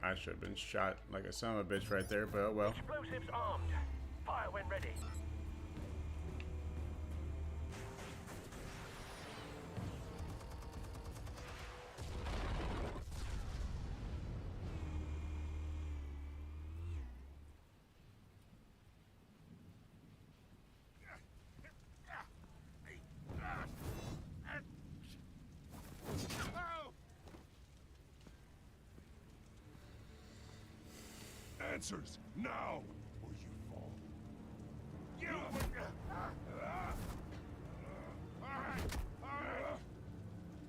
I should have been shot like a son of a bitch right there, but oh well. Explosives armed. Fire when ready. Answers now, or you fall. You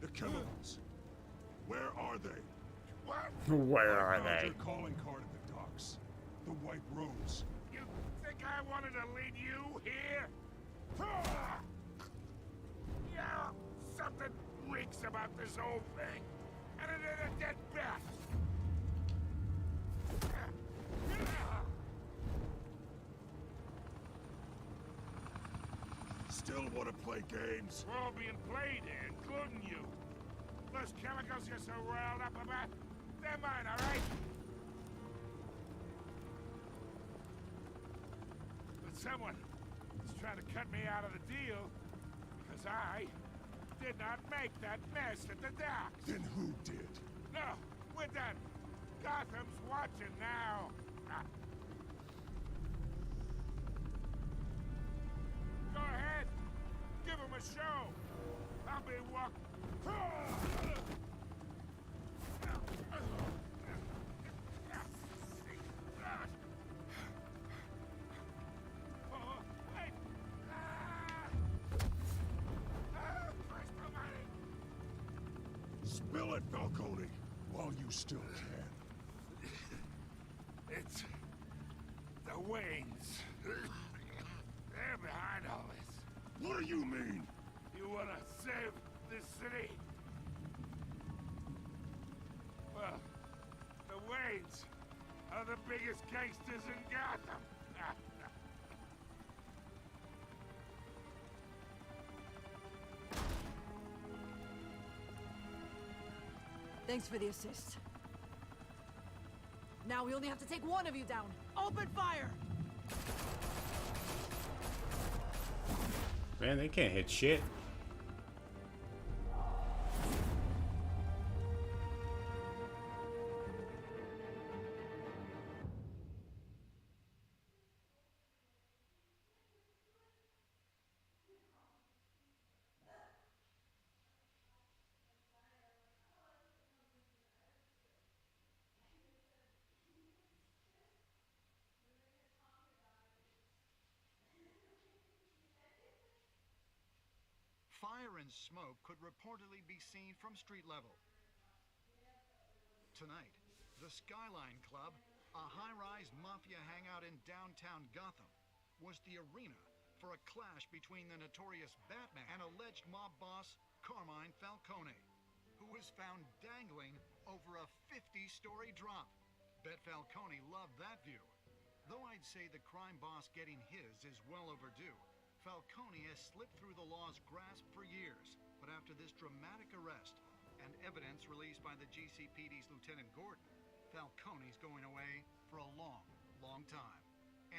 The chemicals. Where are they? What? Where are Found they? your calling card at the docks. The White Rose. You think I wanted to lead you here? Yeah, something reeks about this whole thing. And it ain't a dead bat. Still want to play games? We're all being played here, including you. Those chemicals you're so riled up about, they're mine, all right? But someone is trying to cut me out of the deal because I did not make that mess at the docks. Then who did? No, we're done. Gotham's watching now. Go ahead. Give him a show. I'll be Spill it, Falcone, while you still can. It's the Waynes. They're behind all this. What do you mean? You wanna save this city? Well, the Waynes are the biggest gangsters in Gotham. Thanks for the assist. Now we only have to take one of you down. Open fire! Man, they can't hit shit. Fire and smoke could reportedly be seen from street level. Tonight, the Skyline Club, a high-rise mafia hangout in downtown Gotham, was the arena for a clash between the notorious Batman and alleged mob boss Carmine Falcone, who was found dangling over a 50-story drop. Bet Falcone loved that view. Though I'd say the crime boss getting his is well overdue, Falcone has slipped through the law's grasp for years, but after this dramatic arrest and evidence released by the GCPD's Lieutenant Gordon, Falcone's going away for a long, long time.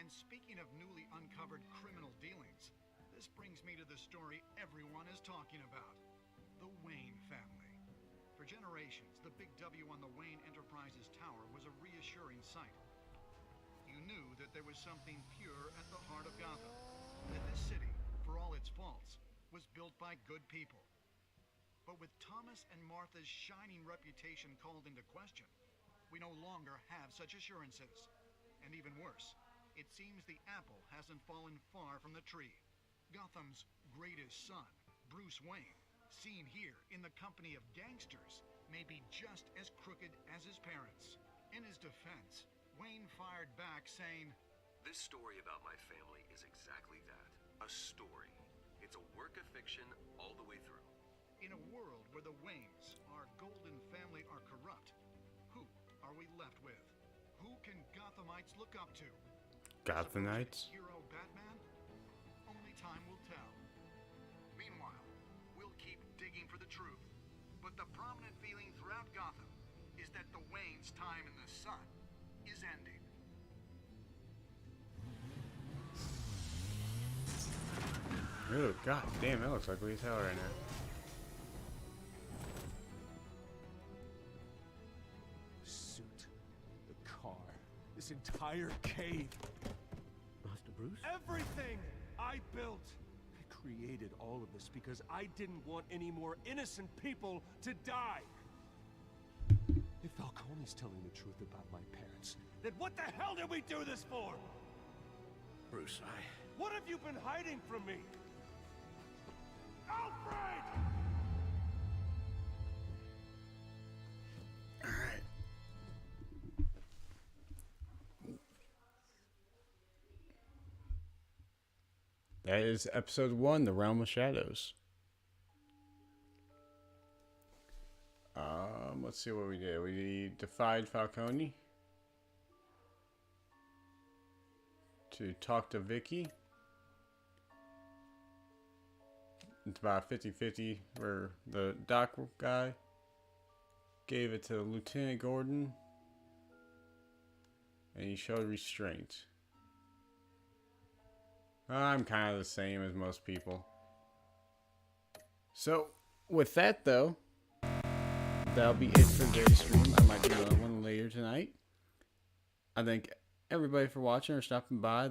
And speaking of newly uncovered criminal dealings, this brings me to the story everyone is talking about. The Wayne family. For generations, the big W on the Wayne Enterprises tower was a reassuring sight. You knew that there was something pure at the heart of Gotham, that this city, for all its faults, was built by good people. But with Thomas and Martha's shining reputation called into question, we no longer have such assurances. And even worse, it seems the apple hasn't fallen far from the tree. Gotham's greatest son, Bruce Wayne, seen here in the company of gangsters, may be just as crooked as his parents. In his defense, Wayne fired back saying, "This story about my family is exactly that. A story. It's a work of fiction all the way through." In a world where the Waynes, our golden family, are corrupt, who are we left with? Who can Gothamites look up to? Gothamites? Hero Batman? Only time will tell. Meanwhile, we'll keep digging for the truth. But the prominent feeling throughout Gotham is that the Waynes' time in the sun is ending. Oh, god damn, that looks ugly as hell right now. The suit, the car, this entire cave. Master Bruce? Everything I built. I created all of this because I didn't want any more innocent people to die. If Falcone's telling the truth about my parents, then what the hell did we do this for? Bruce, What have you been hiding from me? Alfred! Alright. That is episode 1, The Realm of Shadows. Let's see what we did. We defied Falcone to talk to Vicky. It's about 50-50 where the doc guy gave it to Lieutenant Gordon and he showed restraint. I'm kind of the same as most people. So, with that though, that'll be it for today's stream. I might do another one later tonight. I thank everybody for watching or stopping by.